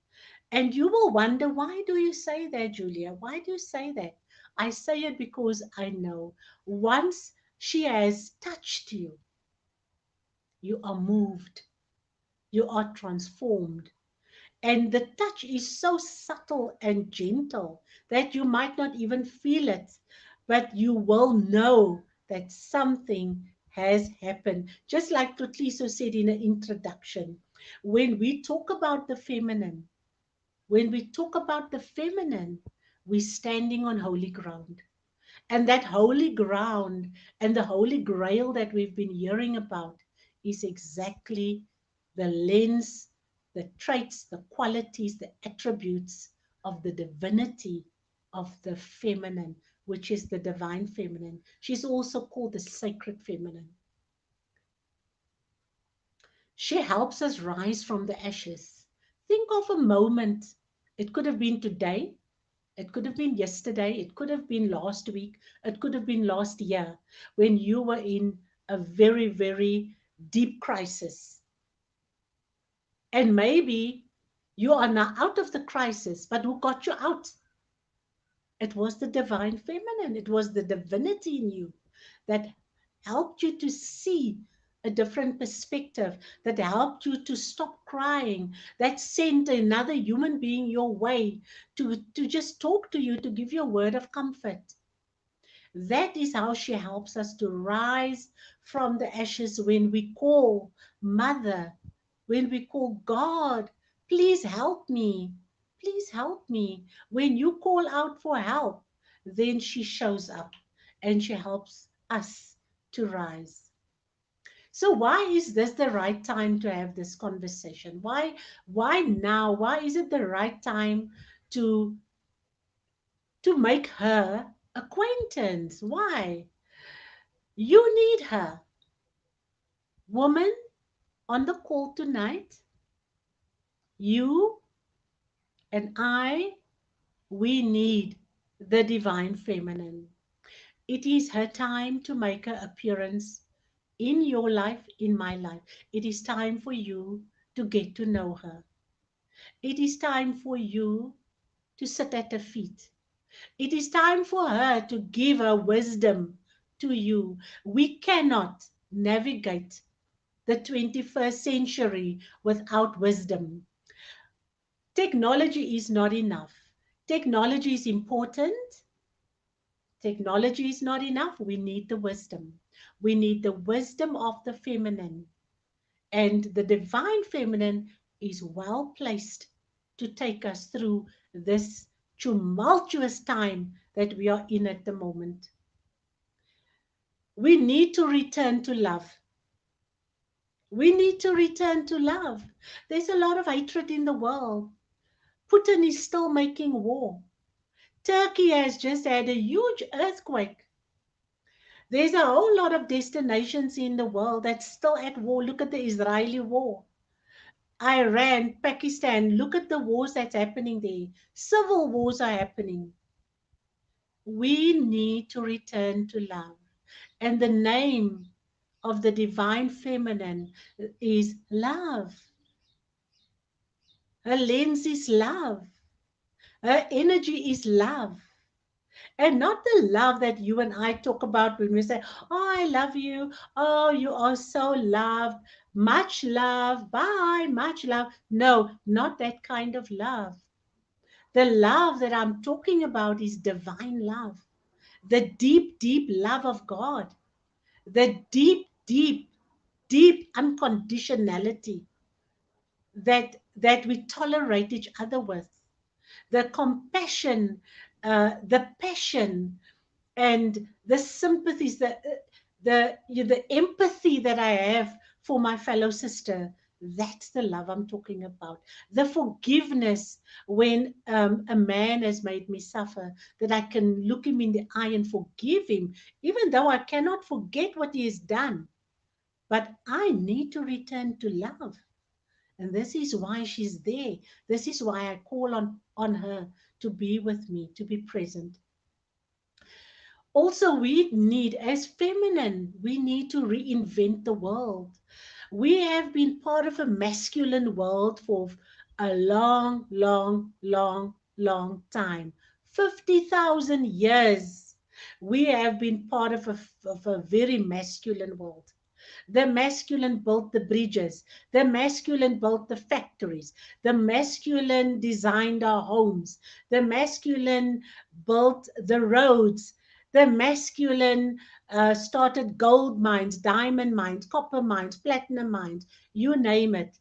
And you will wonder, why do you say that, Julia? Why do you say that? I say it because I know once she has touched you, you are moved, you are transformed. And the touch is so subtle and gentle that you might not even feel it, but you will know that something has happened. Just like Tutliso said in an introduction, when we talk about the feminine, when we talk about the feminine, we're standing on holy ground. And that holy ground and the holy grail that we've been hearing about is exactly the lens, the traits, the qualities, the attributes of the divinity of the feminine, which is the divine feminine. She's also called the sacred feminine. She helps us rise from the ashes. Think of a moment. It could have been today. It could have been yesterday. It could have been last week. It could have been last year when you were in a very, very deep crisis. And maybe you are now out of the crisis, but who got you out? It was the divine feminine. It was the divinity in you that helped you to see a different perspective, that helped you to stop crying, that sent another human being your way to just talk to you, to give you a word of comfort. That is how she helps us to rise from the ashes when we call Mother, when we call God, "Please help me, please help me." When you call out for help, then she shows up and she helps us to rise. So why is this the right time to have this conversation? Why now? Why is it the right time to make her acquaintance? Why? You need her. Woman on the call tonight, you and I, we need the divine feminine. It is her time to make her appearance in your life, in my life. It is time for you to get to know her. It is time for you to sit at her feet. It is time for her to give her wisdom to you. We cannot navigate the 21st century without wisdom. Technology is not enough. Technology is important. Technology is not enough. We need the wisdom. We need the wisdom of the feminine. And the divine feminine is well placed to take us through this tumultuous time that we are in at the moment. We need to return to love. We need to return to love. There's a lot of hatred in the world. Putin is still making war. Turkey has just had a huge earthquake. There's a whole lot of destinations in the world that's still at war. Look at the Israeli war. Iran, Pakistan, look at the wars that's happening there. Civil wars are happening. We need to return to love. And the name of the divine feminine is love. Her lens is love. Her energy is love. And not the love that you and I talk about when we say, oh, I love you. Oh, you are so loved. Much love. Bye. Much love. No, not that kind of love. The love that I'm talking about is divine love. The deep, deep love of God. The deep, deep, deep unconditionality that we tolerate each other with. The compassion, the passion, and the sympathies, the empathy that I have for my fellow sister. That's the love I'm talking about. The forgiveness when a man has made me suffer, that I can look him in the eye and forgive him, even though I cannot forget what he has done. But I need to return to love. And this is why she's there. This is why I call on her to be with me, to be present. Also, we need, as feminine, we need to reinvent the world. We have been part of a masculine world for a long, long, long, long time. 50,000 years. We have been part of a very masculine world. The masculine built the bridges. The masculine built the factories. The masculine designed our homes. The masculine built the roads. The masculine started gold mines, diamond mines, copper mines, platinum mines, you name it.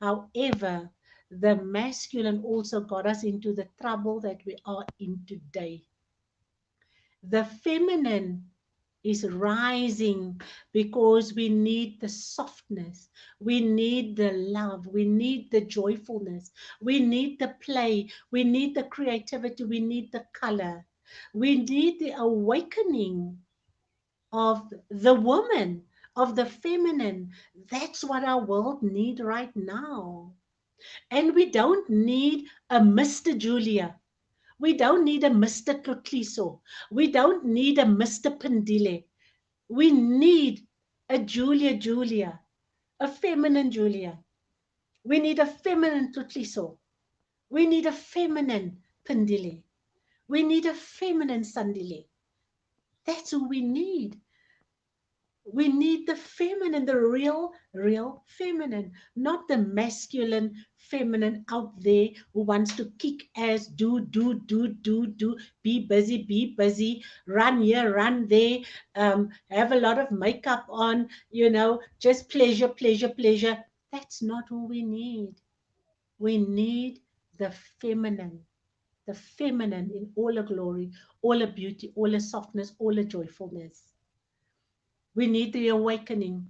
However, the masculine also got us into the trouble that we are in today. The feminine is rising because we need the softness, we need the love, we need the joyfulness, we need the play, we need the creativity, we need the color, we need the awakening of the woman, of the feminine. That's what our world need right now. And we don't need a Mr. Julia. We don't need a Mr. Totliso. We don't need a Mr. Pendile. We need a Julia, a feminine Julia. We need a feminine Totliso. We need a feminine Pendile. We need a feminine Sandile. That's who we need. We need the feminine, the real feminine, not the masculine feminine out there who wants to kick ass, do, be busy, run here, run there, have a lot of makeup on, just pleasure, pleasure, pleasure. That's not who we need. We need the feminine in all her glory, all her beauty, all her softness, all her joyfulness. We need the awakening.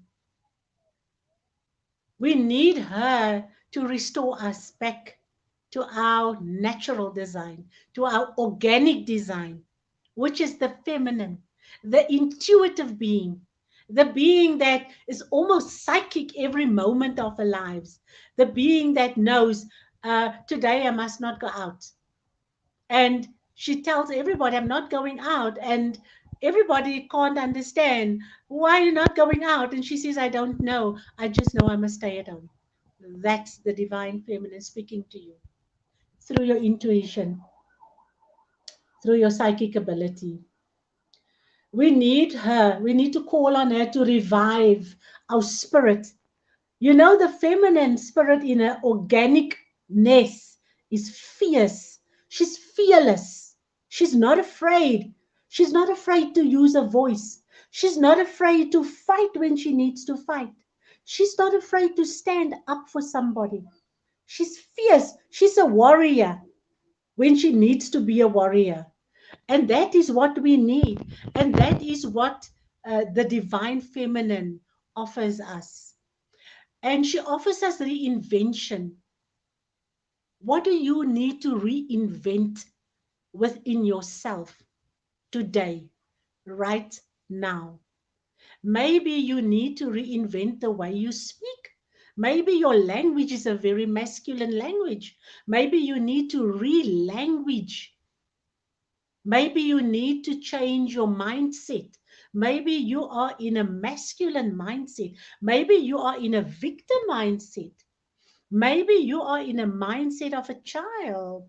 We need her to restore us back to our natural design, to our organic design, which is the feminine, the intuitive being, the being that is almost psychic every moment of our lives, the being that knows today I must not go out. And she tells everybody, I'm not going out. And everybody can't understand, why are you not going out? And she says, I don't know. I just know I must stay at home. That's the divine feminine speaking to you through your intuition, through your psychic ability. We need her. We need to call on her to revive our spirit. The feminine spirit in her organicness is fierce. She's fearless. She's not afraid. She's not afraid to use her voice. She's not afraid to fight when she needs to fight. She's not afraid to stand up for somebody. She's fierce. She's a warrior when she needs to be a warrior. And that is what we need. And that is what the divine feminine offers us. And she offers us reinvention. What do you need to reinvent within yourself today, right now? Maybe you need to reinvent the way you speak. Maybe your language is a very masculine language. Maybe you need to re-language. Maybe you need to change your mindset. Maybe you are in a masculine mindset. Maybe you are in a victim mindset. Maybe you are in a mindset of a child.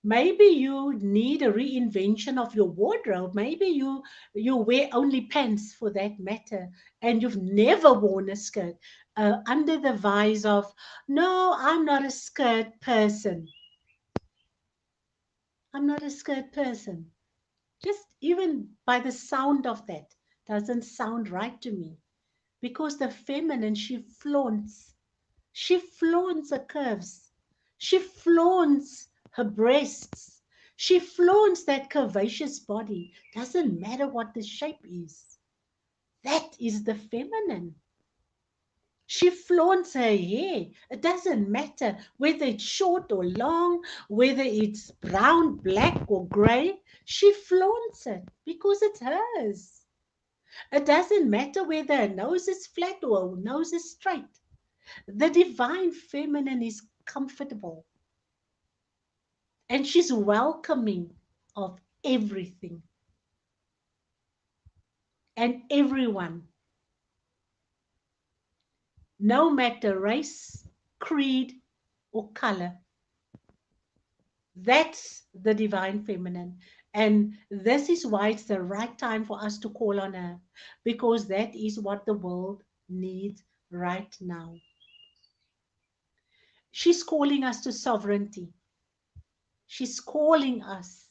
Maybe you need a reinvention of your wardrobe. Maybe you wear only pants for that matter, and you've never worn a skirt under the vise of, no, I'm not a skirt person. I'm not a skirt person. Just even by the sound of that doesn't sound right to me, because the feminine, she flaunts her curves. She flaunts her breasts. She flaunts that curvaceous body. Doesn't matter what the shape is. That is the feminine. She flaunts her hair. It doesn't matter whether it's short or long, whether it's brown, black, or gray. She flaunts it because it's hers. It doesn't matter whether her nose is flat or her nose is straight. The divine feminine is comfortable, and she's welcoming of everything and everyone, no matter race, creed, or color. That's the divine feminine. And this is why it's the right time for us to call on her, because that is what the world needs right now. She's calling us to sovereignty. She's calling us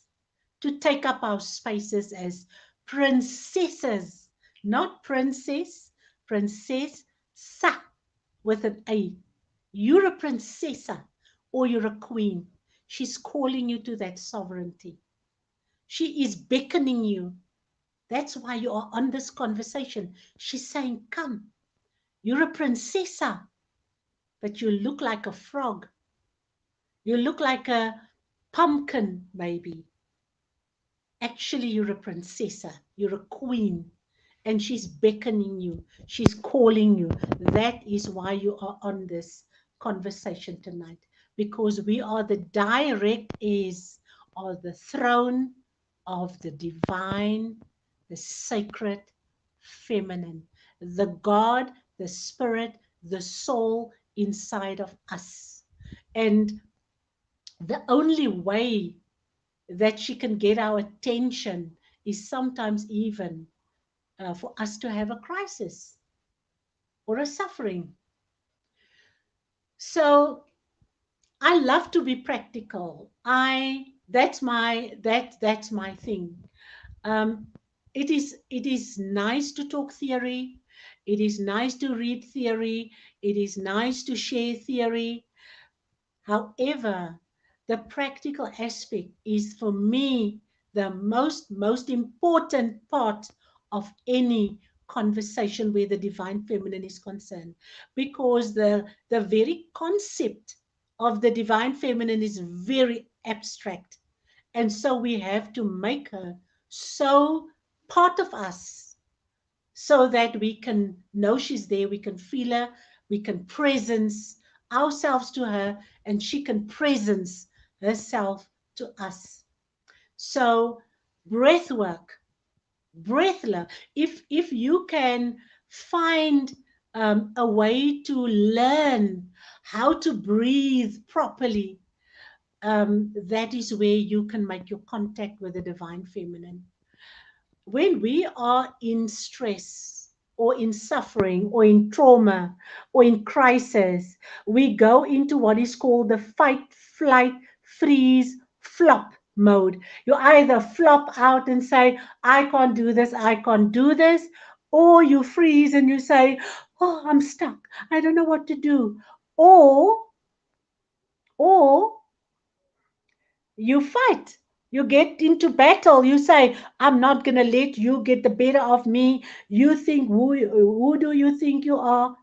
to take up our spaces as princesses, not princess, princess sa with an A. You're a princessa or you're a queen. She's calling you to that sovereignty. She is beckoning you. That's why you are on this conversation. She's saying, come, you're a princessa, but you look like a frog. You look like a pumpkin, maybe. Actually, you're a princessa, you're a queen, and she's beckoning you, she's calling you. That is why you are on this conversation tonight, because we are the direct heirs of the throne of the divine, the sacred feminine, the God, the spirit, the soul inside of us. And the only way that she can get our attention is sometimes even for us to have a crisis or a suffering. So I love to be practical. I that's my thing. Um, it is nice to talk theory. It is nice to read theory. It is nice to share theory. However, the practical aspect is for me the most important part of any conversation where the divine feminine is concerned, because the very concept of the divine feminine is very abstract, and so we have to make her so part of us so that we can know she's there, we can feel her, we can presence ourselves to her, and she can presence herself to us. So, breath work, if you can find a way to learn how to breathe properly, that is where you can make your contact with the divine feminine. When we are in stress, or in suffering or in trauma or in crisis, we go into what is called the fight, flight, freeze, flop mode. You either flop out and say, I can't do this, I can't do this, or you freeze and you say, oh, I'm stuck, I don't know what to do. Or you fight. You get into battle. You say, I'm not going to let you get the better of me. You think, who do you think you are?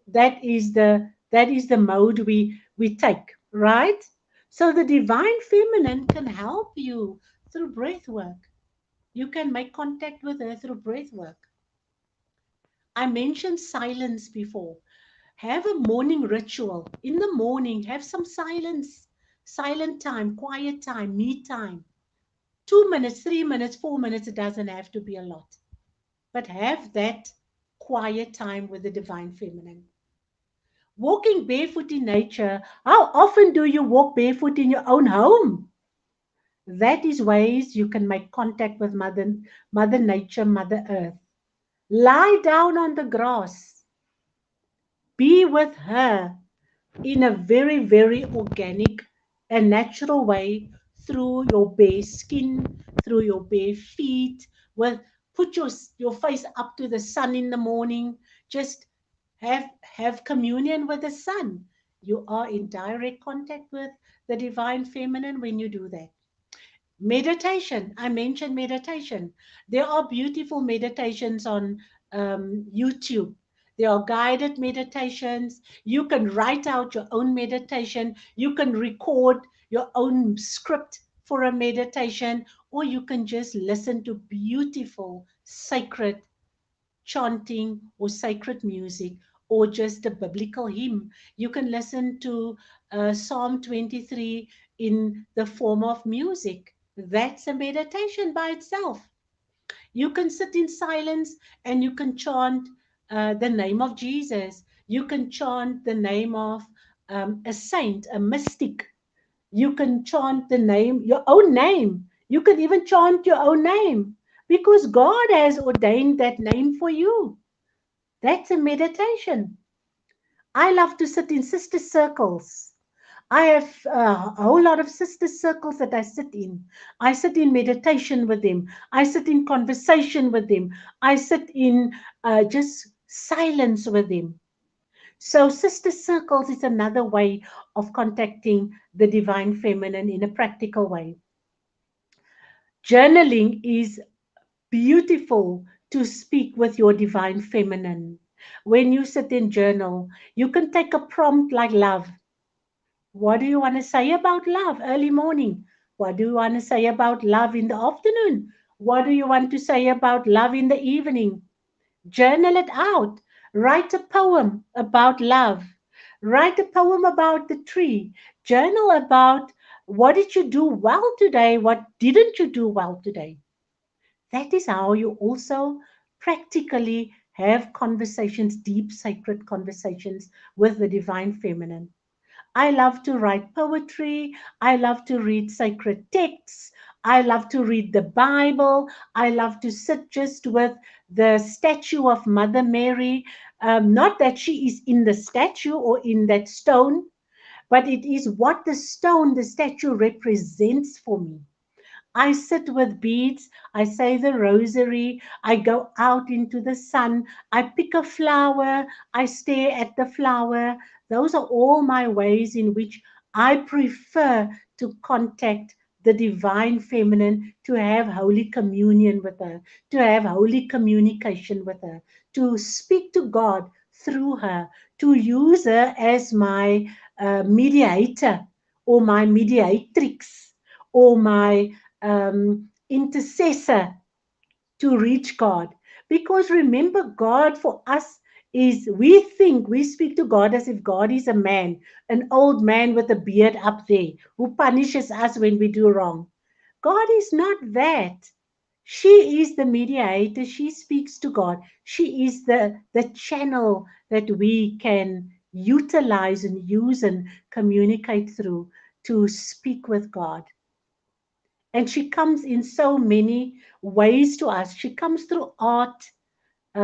That is the mode we take, right? So the divine feminine can help you through breath work. You can make contact with her through breath work. I mentioned silence before. Have a morning ritual. In the morning, have some silence, silent time, quiet time, me time. 2 minutes, 3 minutes, 4 minutes, it doesn't have to be a lot. But have that quiet time with the divine feminine. Walking barefoot in nature. How often do you walk barefoot in your own home? That is ways you can make contact with Mother Nature, Mother Earth. Lie down on the grass. Be with her in a very, very organic and natural way through your bare skin, through your bare feet. Well, put your face up to the sun in the morning. Just have communion with the sun. You are in direct contact with the divine feminine when you do that. Meditation. I mentioned meditation. There are beautiful meditations on YouTube. There are guided meditations. You can write out your own meditation. You can record your own script for a meditation, or you can just listen to beautiful, sacred chanting or sacred music, or just a biblical hymn. You can listen to Psalm 23 in the form of music. That's a meditation by itself. You can sit in silence and you can chant the name of Jesus. You can chant the name of a saint, a mystic. You can chant the name, your own name. You can even chant your own name because God has ordained that name for you. That's a meditation. I love to sit in sister circles. I have a whole lot of sister circles that I sit in. I sit in meditation with them. I sit in conversation with them. I sit in just silence with them. So, sister circles is another way of contacting the divine feminine in a practical way. Journaling is beautiful to speak with your divine feminine. When you sit in journal, you can take a prompt like love. What do you want to say about love early morning? What do you want to say about love in the afternoon? What do you want to say about love in the evening? Journal it out. Write a poem about love. Write a poem about the tree. Journal about what did you do well today? What didn't you do well today? That is how you also practically have conversations, deep, sacred conversations with the divine feminine. I love to write poetry. I love to read sacred texts. I love to read the Bible. I love to sit just with the statue of Mother Mary. Not that she is in the statue or in that stone, but it is what the stone, the statue represents for me. I sit with beads, I say the rosary, I go out into the sun, I pick a flower, I stare at the flower. Those are all my ways in which I prefer to contact the divine feminine, to have holy communion with her, to have holy communication with her, to speak to God through her, to use her as my mediator or my mediatrix or my intercessor to reach God. Because remember, God for us is, we think we speak to God as if God is a man, an old man with a beard up there who punishes us when we do wrong. God is not that. She is the mediator. She speaks to God. She is the channel that we can utilize and use and communicate through to speak with God. And she comes in so many ways to us. She comes through art.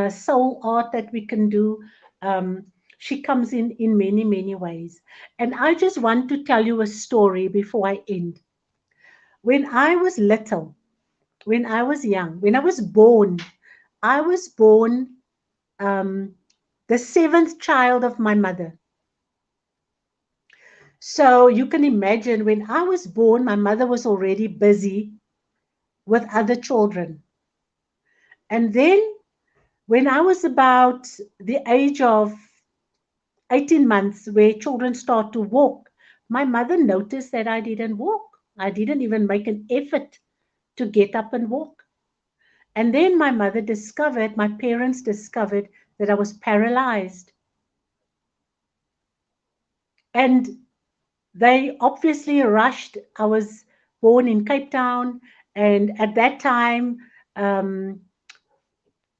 soul art that we can do. Um, she comes in many, many ways. And I just want to tell you a story before I end. When I was little, when I was young, when I was born um, the seventh child of my mother. So you can imagine when I was born, my mother was already busy with other children. And then when I was about the age of 18 months, where children start to walk, my mother noticed that I didn't walk. I didn't even make an effort to get up and walk. And then my parents discovered that I was paralyzed. And they obviously rushed. I was born in Cape Town, and at that time, um,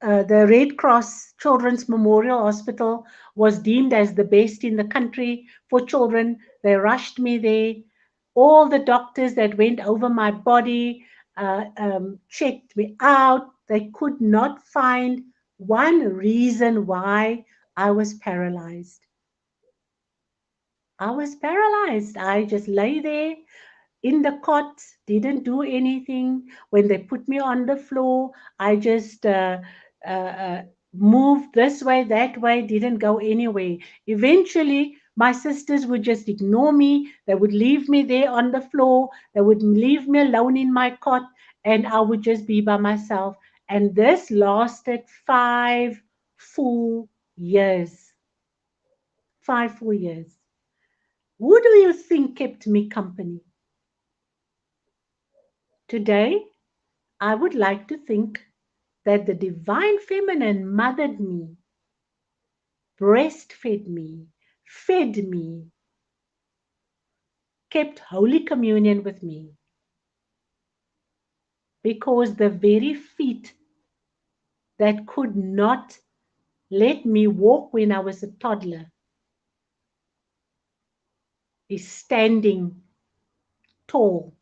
the Red Cross Children's Memorial Hospital was deemed as the best in the country for children. They rushed me there. All the doctors that went over my body checked me out. They could not find one reason why I was paralyzed. I was paralyzed. I just lay there in the cot, didn't do anything. When they put me on the floor, I just uh, uh, moved this way, that way, didn't go anywhere. Eventually, my sisters would just ignore me. They would leave me there on the floor. They would leave me alone in my cot, and I would just be by myself. And this lasted 5 full years. 5 full years. Who do you think kept me company? Today, I would like to think that the divine feminine mothered me, breastfed me, fed me, kept Holy Communion with me, because the very feet that could not let me walk when I was a toddler is standing tall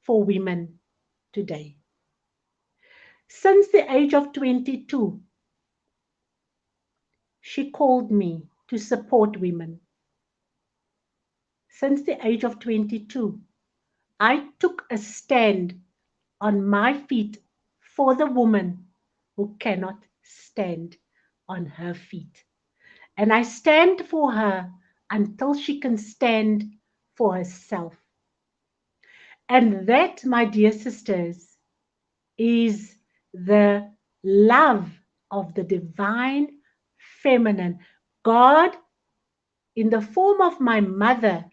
for women today. Since the age of 22, she called me to support women. Since the age of 22, I took a stand on my feet for the woman who cannot stand on her feet. And I stand for her until she can stand for herself. And that, my dear sisters, is the love of the divine feminine. God, in the form of my mother,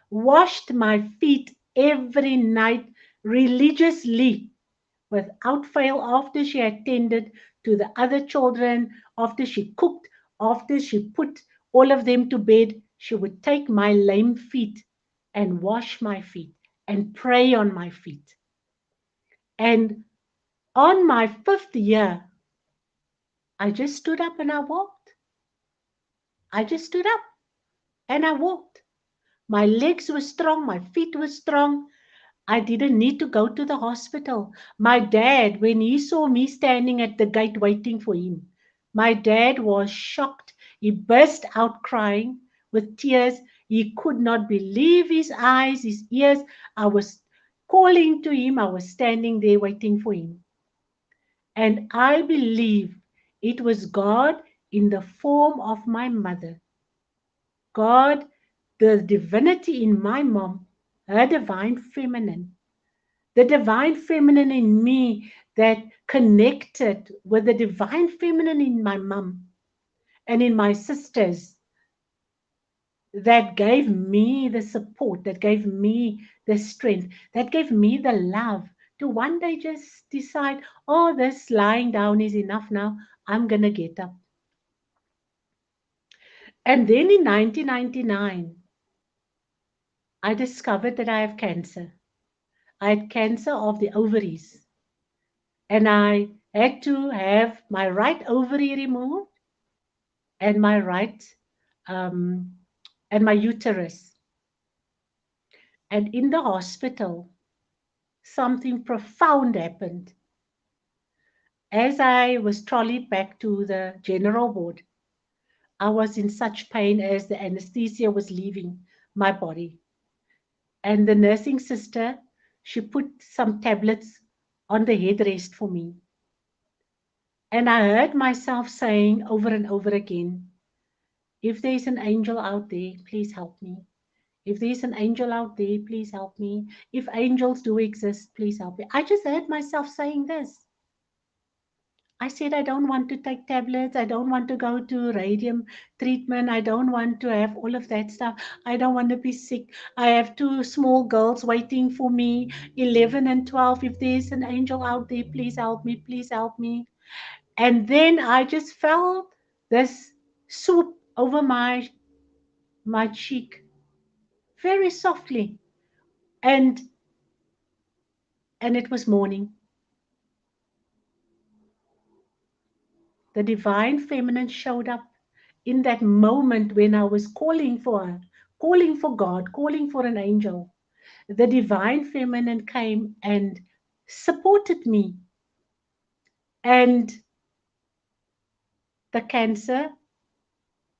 washed my feet every night religiously without fail after she attended to the other children, after she cooked, after she put all of them to bed. She would take my lame feet and wash my feet and pray on my feet. And on my 5th year, I just stood up and I walked. I just stood up and I walked. My legs were strong, my feet were strong. I didn't need to go to the hospital. My dad, when he saw me standing at the gate waiting for him, my dad was shocked. He burst out crying with tears. He could not believe his eyes, his ears. I was calling to him. I was standing there waiting for him. And I believe it was God in the form of my mother. God, the divinity in my mom, her divine feminine, the divine feminine in me that connected with the divine feminine in my mom and in my sisters, that gave me the support, that gave me the strength, that gave me the love to one day just decide, oh, this lying down is enough now. I'm going to get up. And then in 1999, I discovered that I have cancer. I had cancer of the ovaries, and I had to have my right ovary removed and my right um, and my uterus. And in the hospital, something profound happened. As I was trolleyed back to the general ward, I was in such pain as the anesthesia was leaving my body. And the nursing sister, she put some tablets on the headrest for me. And I heard myself saying over and over again, if there's an angel out there, please help me. If there's an angel out there, please help me. If angels do exist, please help me. I just heard myself saying this. I said, I don't want to take tablets. I don't want to go to radium treatment. I don't want to have all of that stuff. I don't want to be sick. I have two small girls waiting for me, 11 and 12. If there's an angel out there, please help me. Please help me. And then I just felt this swoop over my cheek very softly. And and it was morning. The divine feminine showed up in that moment when I was calling for her, calling for God, calling for an angel. The divine feminine came and supported me. And the cancer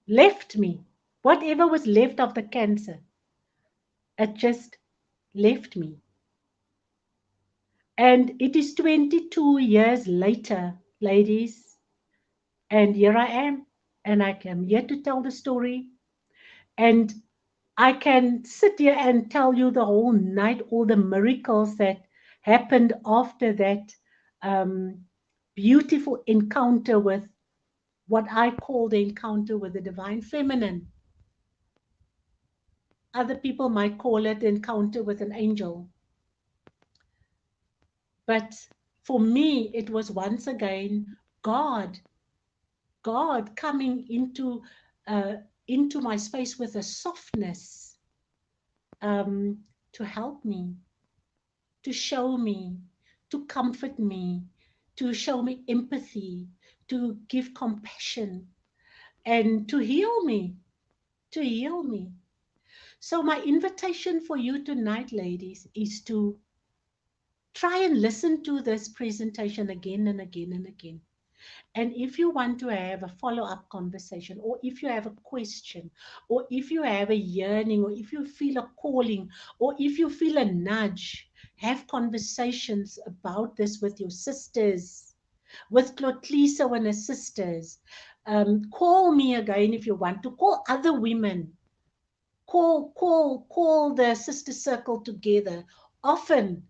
left me. Whatever was left of the cancer, it just left me. And it is 22 years later, ladies, and here I am. And I am here to tell the story. And I can sit here and tell you the whole night, all the miracles that happened after that um, beautiful encounter with what I call the encounter with the divine feminine. Other people might call it encounter with an angel. But for me, it was once again God, God coming uh, into my space with a softness to help me, to show me, to comfort me, to show me empathy, to give compassion, and to heal me, to heal me. So, my invitation for you tonight, ladies, is to try and listen to this presentation again and again and again. And if you want to have a follow up conversation, or if you have a question, or if you have a yearning, or if you feel a calling, or if you feel a nudge, have conversations about this with your sisters, with Clotliso and her sisters. Call me again if you want to, call other women, call the sister circle together often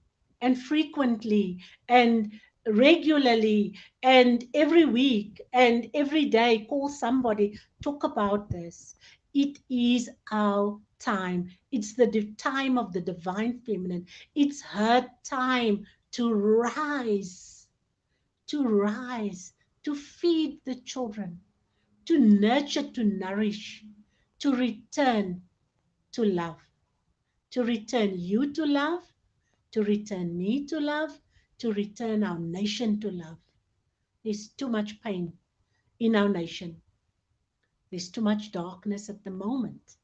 and frequently and regularly and every week and every day. Call somebody, talk about this. It is our time. It's the time of the divine feminine. It's her time to rise, to rise, to feed the children, to nurture, to nourish, to return to love, to return you to love, to return me to love, to return our nation to love. There's too much pain in our nation. There's too much darkness at the moment.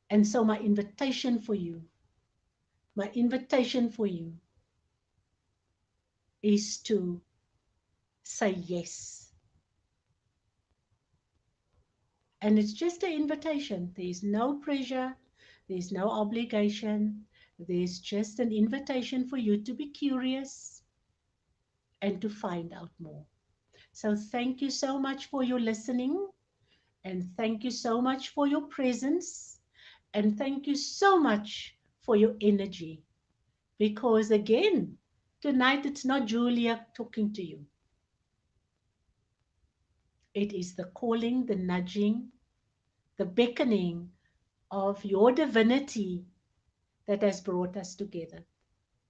And so my invitation for you is to say yes. And it's just an invitation. There's no pressure. There's no obligation. There's just an invitation for you to be curious and to find out more. So thank you so much for your listening, and thank you so much for your presence, and thank you so much for your energy. Because again, tonight it's not Julia talking to you. It is the calling, the nudging, the beckoning of your divinity that has brought us together.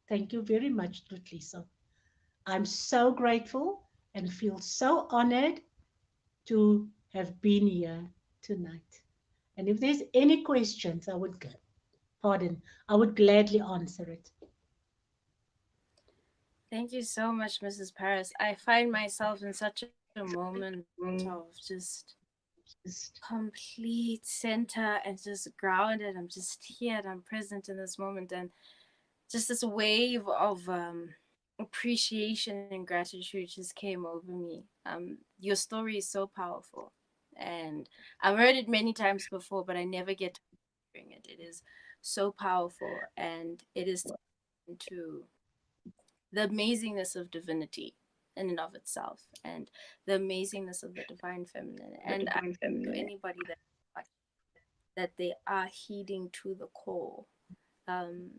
Thank you very much, Lisa. I'm so grateful and feel so honored to have been here tonight. And if there's any questions, I would gladly answer it. Thank you so much, Mrs. Paris. I find myself in such a moment of just complete center and just grounded. I'm just here and I'm present in this moment, and just this wave of appreciation and gratitude just came over me. Your story is so powerful, and I've heard it many times before, but I never get to hearing it. It is so powerful, and it is into the amazingness of divinity in and of itself, and the amazingness of the divine feminine. And I to anybody that they are heeding to the call, um,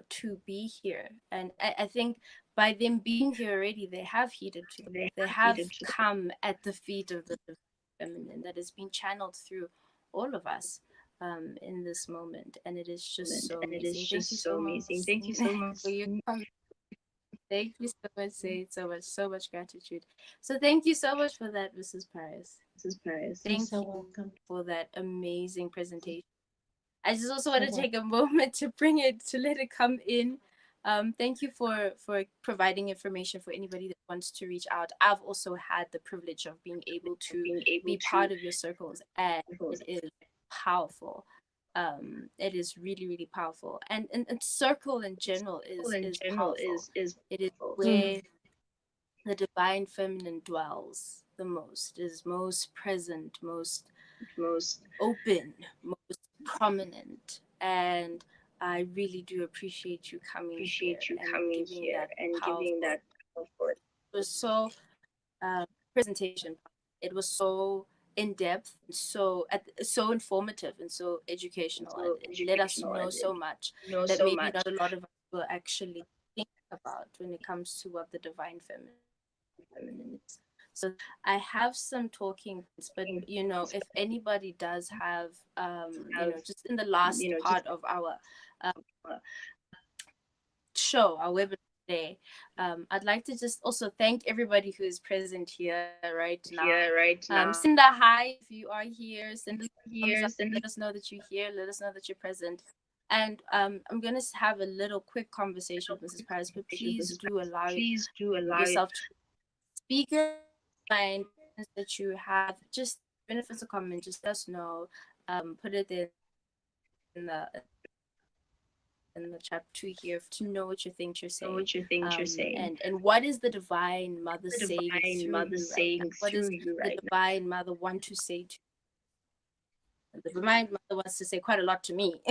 to be here. And I think by them being here already, they have heeded to the call. They have come at the feet of the divine feminine that is being channeled through all of us in this moment. And it is just so amazing. Thank you so much for your conversation. Thank you so much, Say so much gratitude. So thank you so much for that, Mrs. Paris. You're Thank so you welcome. for that amazing presentation. I just also want to take a moment to bring it to let it come in. Thank you for providing information for anybody that wants to reach out. I've also had the privilege of being able to be part of your circles, and it is powerful. It is really really powerful, and circle in general is powerful. It is Mm. where the divine feminine dwells the most, is most present, most open, most prominent. And I really do appreciate you coming here and giving that powerful. It was so presentation. It was so in depth, so informative, and so educational. It let us know so much that maybe not a lot of us will actually think about when it comes to what the divine feminine is. So I have some talking points, but if anybody does have, just in the last part of our uh, show, our webinar today, I'd like to just also thank everybody who is present here right now. Send a hi if you are here. Send us a thumbs up. Let us know that you're here. Let us know that you're present. And I'm gonna have a little quick conversation with Mrs. Paris, but please do allow yourself to speak your mind that you have. Just even if it's a comment, just let us know. Put it in the chat to hear to know what you think you're saying. And what is the divine mother saying through you right now? What does the divine mother want to say to you? The divine mother wants to say quite a lot to me.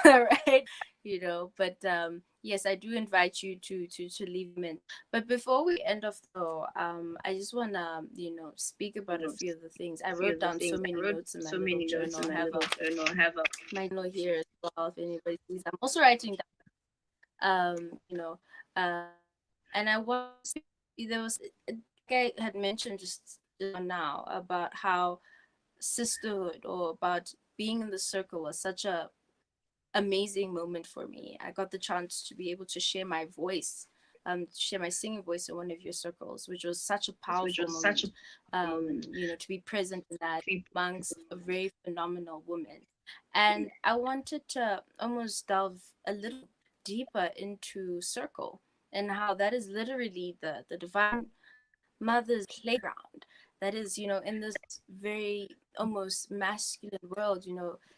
Right, but yes, I do invite you to leave comments. But before we end off though, I just want to speak about a few of the things. I wrote down so many notes in my little journal. I have my journal here as well if anybody sees. I'm also writing down, and I was there was like I had mentioned just now about how sisterhood or about being in the circle was such a amazing moment for me. I got the chance to be able to share my voice, share my singing voice in one of your circles, which was such a powerful moment. To be present in that amongst a very phenomenal woman. And I wanted to almost delve a little deeper into circle and how that is literally the divine mother's playground. That is, in this very almost masculine world,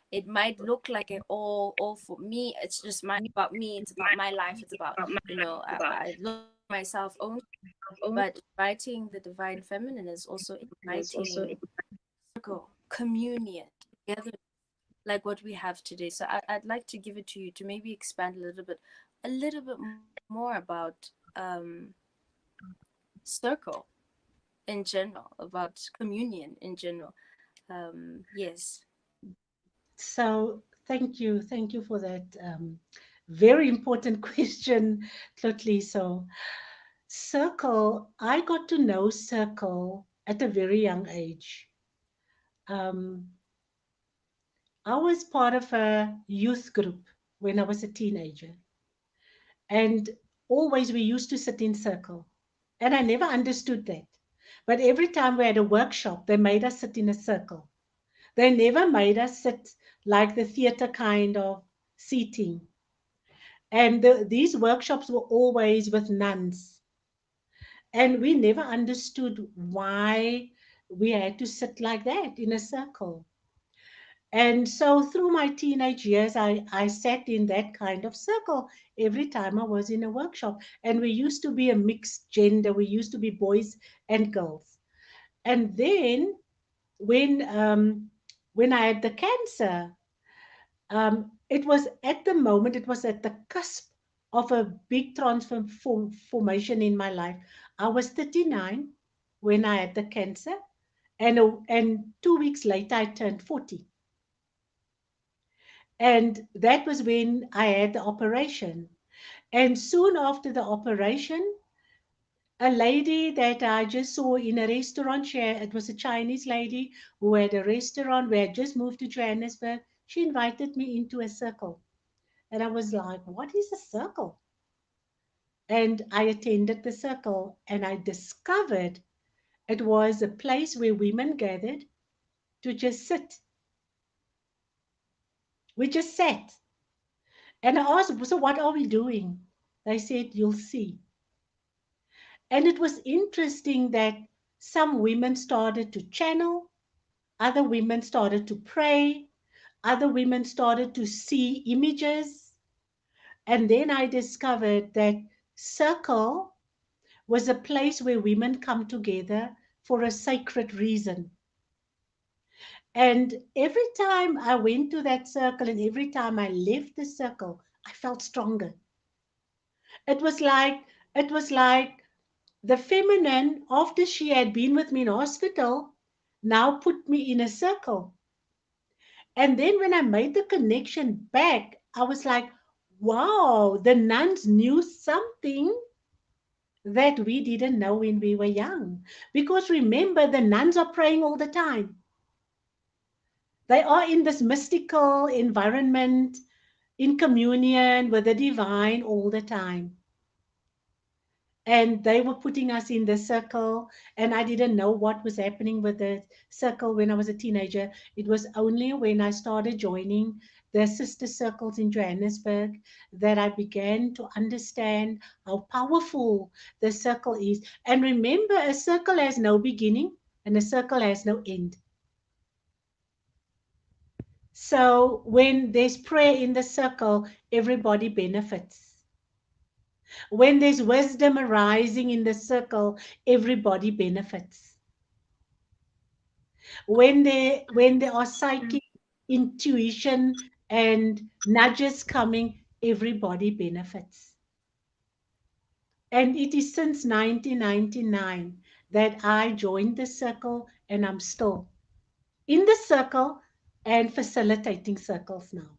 it might look like it all for me. It's just about me. It's about my life. It's about, I look at myself only. But inviting the divine feminine is also inviting circle, communion, together, like what we have today. So I'd like to give it to you to maybe expand a little bit more about circle in general, about communion in general. Yes. So thank you for that very important question, Totally. So Circle, I got to know Circle at a very young age. Um, I was part of a youth group when I was a teenager, and always we used to sit in circle, and I never understood that. But every time we had a workshop, they made us sit in a circle. They never made us sit like the theater kind of seating. And these workshops were always with nuns. And we never understood why we had to sit like that in a circle. And so through my teenage years, I sat in that kind of circle every time I was in a workshop. And we used to be a mixed gender, we used to be boys and girls. And then when when I had the cancer, it was at the moment, it was at the cusp of a big transformation in my life. I was 39 when I had the cancer, and 2 weeks later I turned 40. And that was when I had the operation. And soon after the operation, a lady that I just saw in a restaurant, it was a Chinese lady who had a restaurant. We had just moved to Johannesburg. She invited me into a circle. And I was like, what is a circle? And I attended the circle and I discovered it was a place where women gathered to just sit. We just sat. And I asked, so what are we doing? They said, you'll see. And it was interesting that some women started to channel, other women started to pray, other women started to see images. And then I discovered that circle was a place where women come together for a sacred reason. And every time I went to that circle and every time I left the circle, I felt stronger. It was like, it was like the feminine, after she had been with me in hospital, now put me in a circle. And then when I made the connection back, I was like, wow, the nuns knew something that we didn't know when we were young. Because remember, the nuns are praying all the time. They are in this mystical environment, in communion with the divine all the time. And they were putting us in the circle, and I didn't know what was happening with the circle when I was a teenager. It was only when I started joining the sister circles in Johannesburg that I began to understand how powerful the circle is. And remember, a circle has no beginning and a circle has no end. So when there's prayer in the circle, everybody benefits. When there's wisdom arising in the circle, everybody benefits. When there are psychic intuition and nudges coming, everybody benefits. And it is since 1999 that I joined the circle, and I'm still in the circle and facilitating circles now.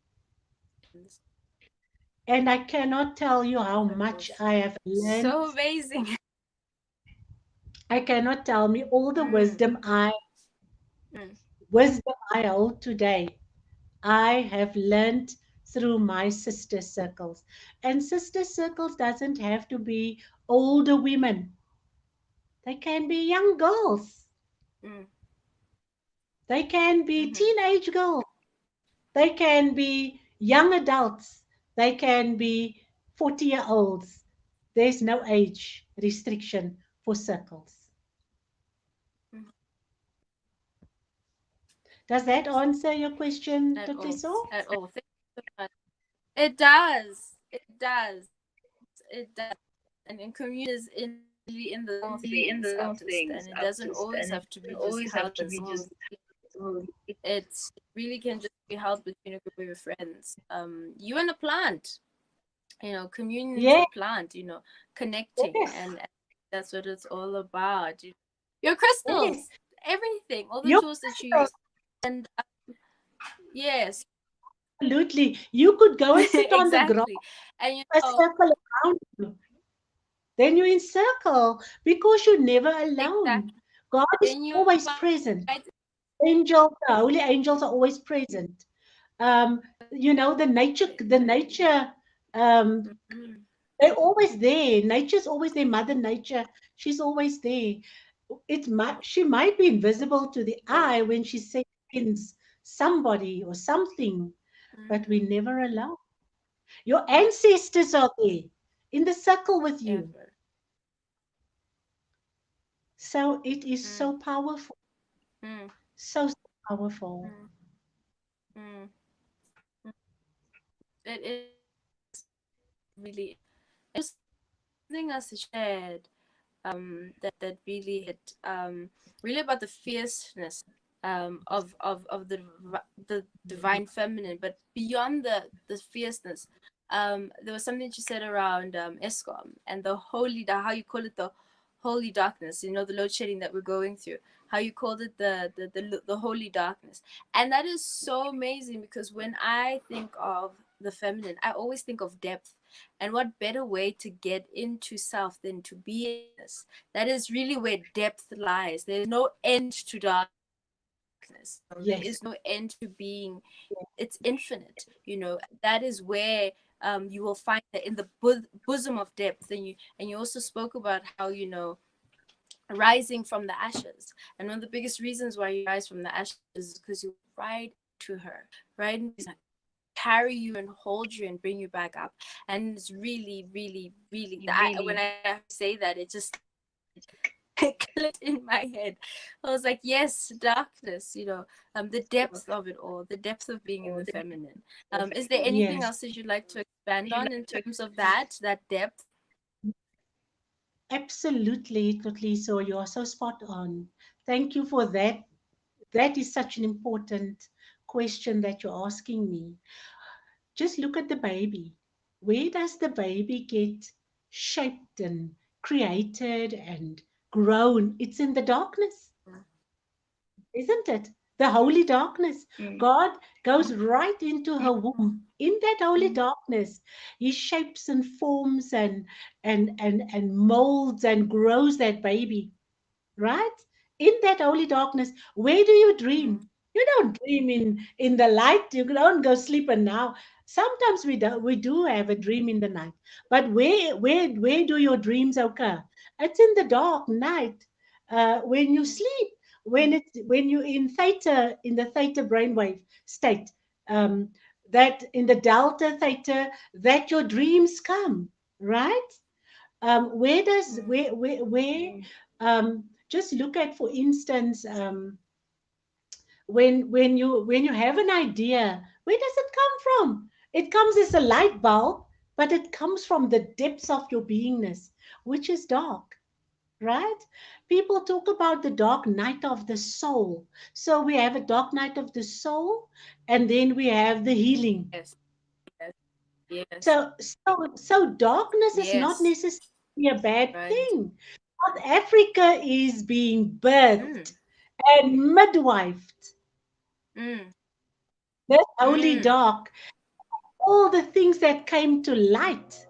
And I cannot tell you how much I have learned. So amazing. I cannot tell me all the Mm, mm, wisdom I hold today. I have learned through my sister circles. And sister circles doesn't have to be older women. They can be young girls. mm, They can be mhm, teenage girls. They can be young adults. They can be 40-year-olds. There's no age restriction for circles. mhm. Does that answer your question, At all. Tatiso? At all. Thank you so much. It does. It does. It does. And community is in really in the little things, I've just, and it doesn't always have to be just held as small. It really can just be held between a group of your friends. You and a plant, communion with Yes, a plant, connecting, yes, and that's what it's all about. Your yes. crystals, everything, all the Your tools that you crystals. use, and yes, Absolutely. You could go and sit on the ground, exactly, and a circle around you. Then you're in circle because you're never alone. exactly, God is then you always invite. present. Angels, the holy angels are always present. Um, the nature, um, Mhm, they're always there. Nature's always there. Mother Nature, she's always there. She might be invisible to the eye always. when she sends somebody or something, but Mhm, we're never alone. Your mm, ancestors are there in the circle with you. ever. So it is Mm, so powerful, mm, so, so powerful. mm. Mm. It is really, and also something else that you shared, that really hit, really about the fierceness, of the divine feminine, but beyond the fierceness, there was something that you said around escom and the how you call it the holy darkness, the load shedding that we're going through, how you called it the holy darkness. And that is so amazing, because when I think of the feminine, I always think of depth. And what better way to get into self than to be in darkness? That is really where depth lies. There's no end to darkness. There Yes, is no end to being. It's infinite. That is where you will find that in the bosom of depth. And you also spoke about how rising from the ashes. And one of the biggest reasons why you rise from the ashes is because you right into her, right into carry you and hold you and bring you back up. And it's really, really, really, when I say that, it just clicked in my head. I was like, yes, darkness, the depth of it all, the depth of being in the feminine. Is there anything yes, else that you'd like to expand on in terms of that depth? absolutely, totally. So you are so spot on. Thank you for that. That is such an important question that you're asking me. Just look at the baby. Where does the baby get shaped and created and grown? It's in the darkness, isn't it? The holy darkness. God goes right into her womb. In that holy darkness, He shapes and forms and molds and grows that baby, right? In that holy darkness, where do you dream? Mm, You don't dream in the light. You don't go sleep and now. Sometimes we do have a dream in the night, but where do your dreams occur? It's in the dark night, when you sleep, when you're in the theta brainwave state, um, that in the delta theta, that your dreams come, right? Where does mm, where just look at, for instance, when you have an idea, where does it come from? It comes as a light bulb, but it comes from the depths of your beingness, which is dark, right? People talk about the dark night of the soul. So we have a dark night of the soul, and then we have the healing. yes, yes, yes, So darkness is not yes, necessarily a bad right. thing. South Africa is being birthed Mm, and midwifed. mm, That holy mm, dark, all the things that came to light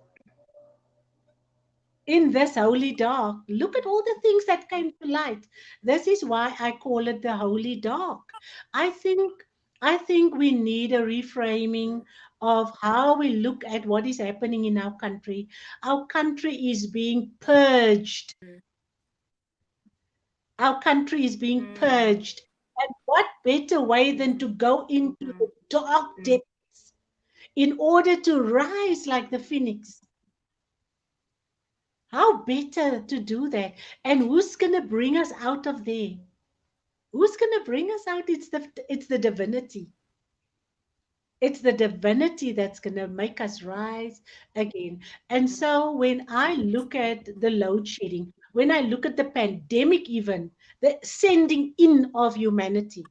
in this holy dark. Look at all the things that came to light. This is why I call it the holy dark. I think I think we need a reframing of how we look at what is happening in our country. Our country is being purged. mm, Our country is being mm, purged. And what better way than to mm, go into the mm, dark mm, depths in order to rise like the phoenix? How better to do that? And who's going to bring us out of there? Who's going to bring us out? It's the divinity. It's the divinity that's going to make us rise again. And mm, so when I look at the load shedding, when I look at the pandemic, even the sending in of humanity,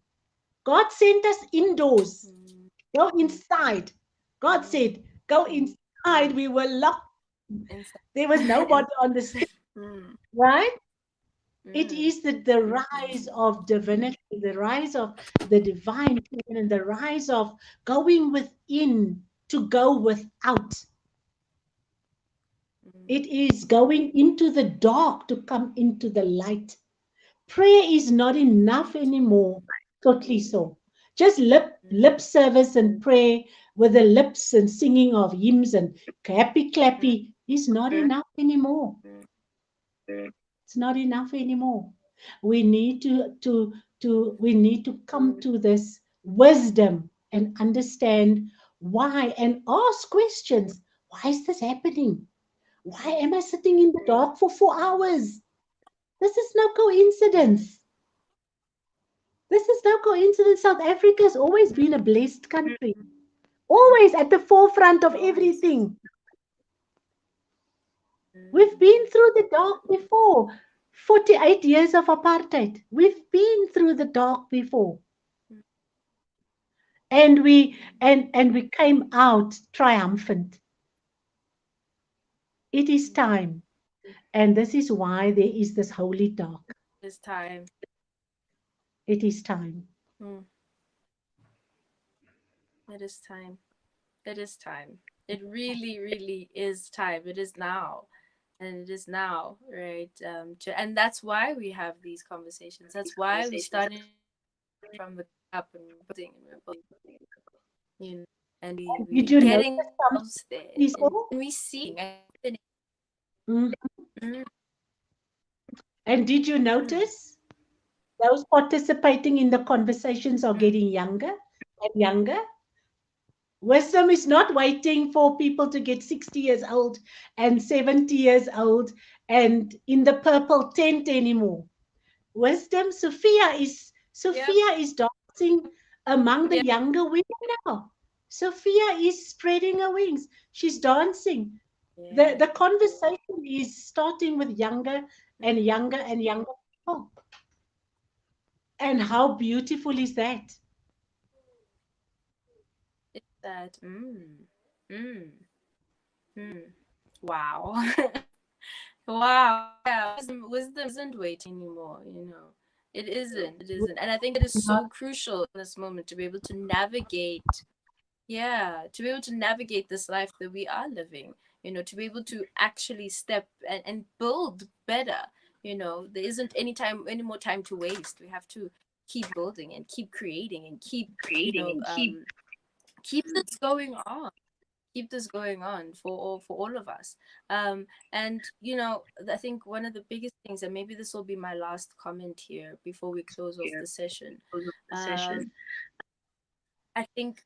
God sent us indoors. mm, Go inside. God mm, said, go mm, inside. mm. We were locked. Inside. There was nobody on the street, Mm, right? It mm, is the mm, rise of divinity, the rise of the divine feminine, the rise of going within to go without. mm, It is going into the dark to come into the light. Prayer is not enough right. anymore. Totally so. Just lip Mm, service and prayer with the lips and singing of hymns and happy mm, clappy is not enough anymore. mm, It's not enough anymore. We need to come to this wisdom and understand why and ask questions. Why is this happening? Why mm, am I sitting in the dark for 4 hours? This is no mm, coincidence. This is no coincidence. South Africa has always been a blessed country, Mm. always at the forefront of Always. everything. We've Mm. been through the dark before. 48 years of apartheid. We've been through the dark before. Mm. And we came out triumphant. It is Mm. time. And this is why there is this holy dark. This time. It is time. Mm. It is time. It is time. It really, really is time. It is now. And it is now, right? And that's why we have these conversations. That's why we started from the up and we're building, you know, and Did we you notice getting some ourselves there, people? and we seeing. Mhm. Mm, And did you mm, notice those participating in the conversations are mm. getting younger and younger? Wisdom is not waiting for people to get 60 years old and 70 years old and in the purple tent anymore. Wisdom, Yep. Sophia is dancing among the Yep. younger women now. Sophia is spreading her wings. She's dancing. The Yeah. the conversation is starting with younger and Mm. younger and younger people. And how beautiful is that? It's that. Mm, mm. Wow. Wow. Yeah. Wisdom isn't waiting anymore, you know. It isn't. It isn't. And I think it is so crucial in this moment to be able to navigate, yeah, to be able to navigate this life that we are living, you know, to be able to actually step and build better. You know, there isn't any more time to waste. We have to keep building and keep creating and keep, you know, keep this going on, keep this going on for all of us. And you know, I think one of the biggest things, and maybe this will be my last comment here before we close off the session, um, I think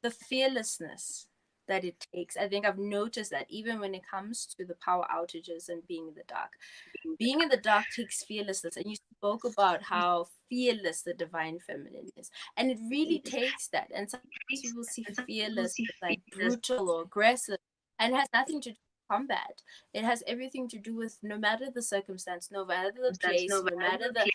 the fearlessness that it takes, I think I've noticed that even when it comes to the power outages and being in the dark, being in the dark takes fearlessness. And you spoke about how fearless the divine feminine is, and it really takes that. And sometimes people see fearless as like brutal or aggressive, and it has nothing to do with combat. It has everything to do with, no matter the circumstance, no matter the place, no matter the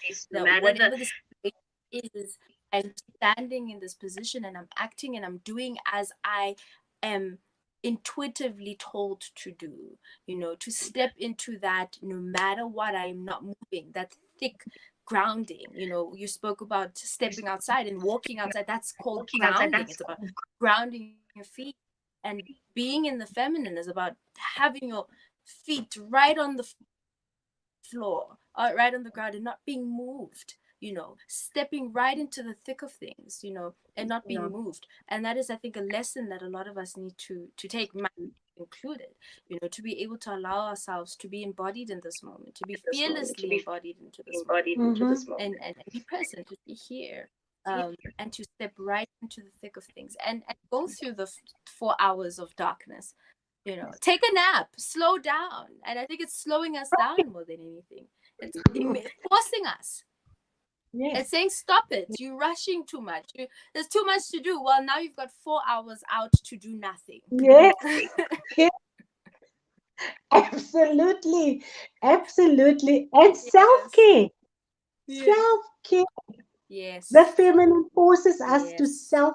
whatever the situation is, I'm standing in this position and I'm acting and I'm doing as I am intuitively told to do, you know, to step into that no matter what, I'm not moving, that thick grounding. You know, you spoke about stepping outside and walking outside. That's called grounding. It's about grounding your feet. And being in the feminine is about having your feet right on the floor, right on the ground, and not being moved, you know, stepping right into the thick of things, you know, and not being moved. And that is, I think, a lesson that a lot of us need to take, myself included, you know, to be able to allow ourselves to be embodied in this moment, to be fearlessly embodied into this moment, Mhm. and be present, to be here, and to step right into the thick of things, and go through the 4 hours of darkness, you know, take a nap, slow down. And I think it's slowing us down more than anything. It's forcing us. Yes. It's saying, stop it, you're rushing too much, there's too much to do. Well, now you've got 4 hours out to do nothing. Yes. Yes. Absolutely. Absolutely. And Yes. self-care. Yeah. Self-care. The Yes. feminine forces us to Yes. self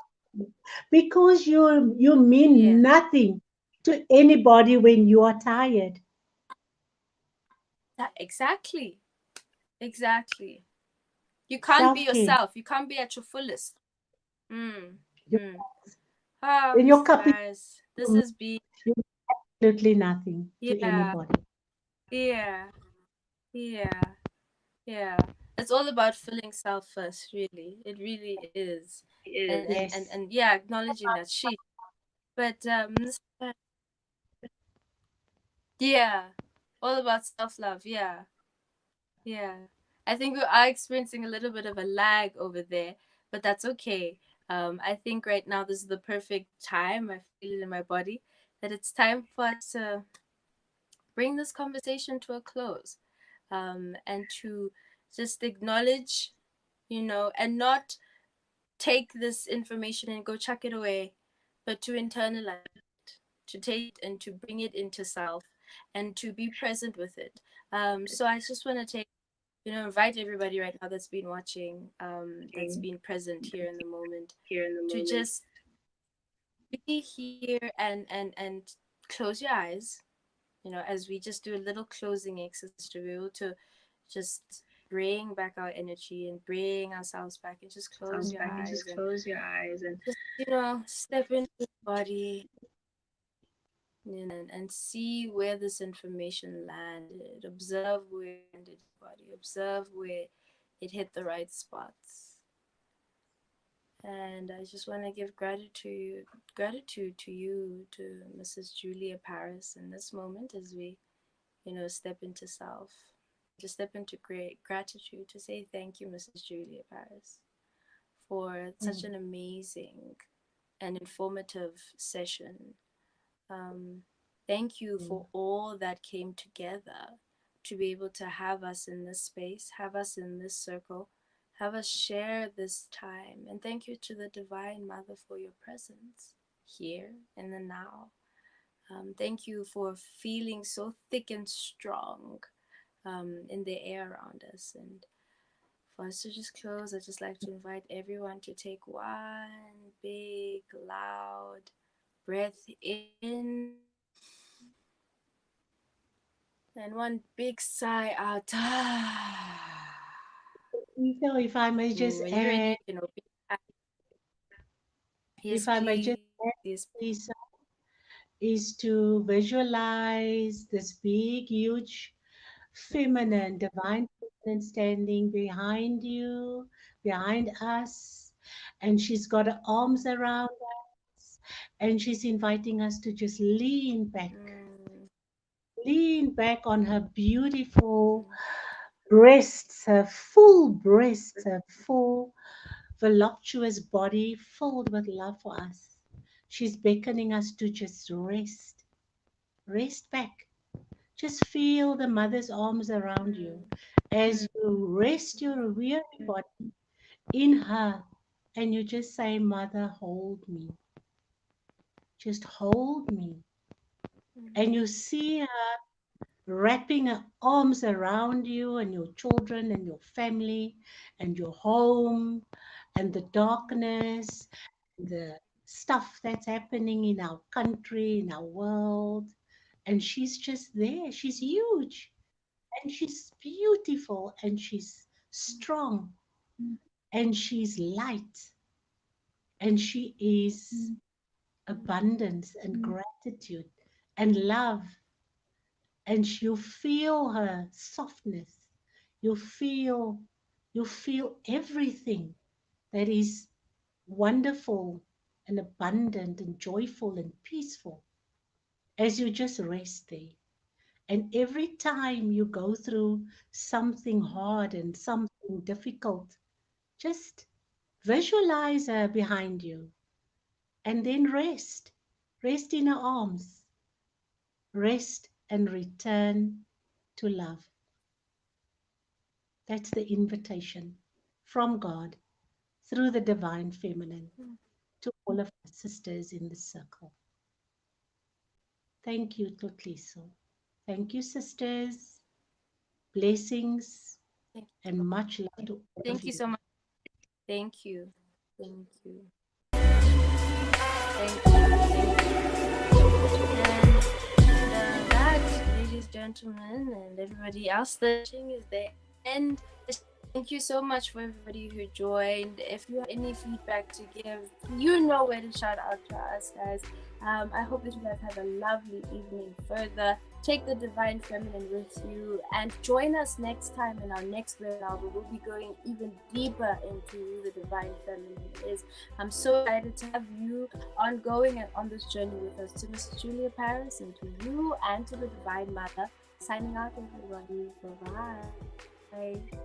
because you mean Yeah. nothing to anybody when you are tired. Exactly. Exactly. You can't be Self-care. yourself, you can't be at your fullest. mm. You, Mm. Ah, when your cup is guys, this full, has been, you absolutely nothing to yeah, anybody. yeah, yeah. Yeah, it's all about filling self first, really. It really is. Yes. And yeah, acknowledging that she. But yeah, all about self love. Yeah, yeah. I think we are experiencing a little bit of a lag over there, but that's okay. I think right now this is the perfect time. I feel it in my body that it's time for us to bring this conversation to a close, and to just acknowledge, you know, and not take this information and go chuck it away, but to internalize it, to take it and to bring it into self and to be present with it. So I just want to take, invite everybody right now that's been watching, that's been present here in the moment, to just be here and close your eyes, as we just do a little closing exercise to be able to just bring back our energy and bring ourselves back, and just close your eyes and just, step into the body, and see where this information landed. Observe where it landed in your body. Observe where it hit the right spots. And I just want to give gratitude to you, to Mrs. Julia Paris, in this moment, as we, step into self, to step into great gratitude, to say thank you, Mrs. Julia Paris, for such an amazing and informative session. Thank you for all that came together to be able to have us in this space, have us in this circle, have us share this time. And thank you to the Divine Mother for your presence here in the now. Thank you for feeling so thick and strong in the air around us. And for us to just close, I'd just like to invite everyone to take one big, loud breath in and one big sigh out. So if I may just When you're ready, add, you can open your eyes. if Yes, I may just please. add, Yes. Lisa, is to visualize this big, huge feminine, divine feminine standing behind you, behind us, and she's got her arms around us, and she's inviting us to just Mm, lean back on her beautiful mm, breasts, her full breasts, her full voluptuous body filled with love for us. She's beckoning us to just rest back. Just feel the mother's arms around you mm, as you rest your weary body in her, and you just say, Mother, hold me. Just hold me. And mm, you see her wrapping her arms around you and your children and your family and your home and the darkness, the stuff that's happening in our country, in our world. And she's just there. She's huge and she's beautiful and she's strong and she's light and she is abundance and gratitude and love. And you feel her softness. You feel you feel everything that is wonderful and abundant and joyful and peaceful as you just rest there. And every time you go through something hard and something difficult, just visualize her behind you and then rest. Rest in her arms. Rest and return to love. That's the invitation from God through the divine feminine mm. to all of our sisters in the circle. Thank you, Totliso. Thank you, sisters. Blessings Thank you and so much. much love to all of Thank you you. so much. Thank you. Thank you. Thank you. And that, ladies, gentlemen, and everybody else that's watching, is the end. Thank you so much for everybody who joined. If you have any feedback to give, you know where to shout out to us, guys. I hope that you guys have a lovely evening further. Take the Divine Feminine with you and join us next time in our next webinar, where we'll be going even deeper into who the Divine Feminine is. I'm so excited to have you ongoing and on this journey with us. To Miss Julia Paris and to you and to the Divine Mother, signing out, everybody. Bye-bye. Bye.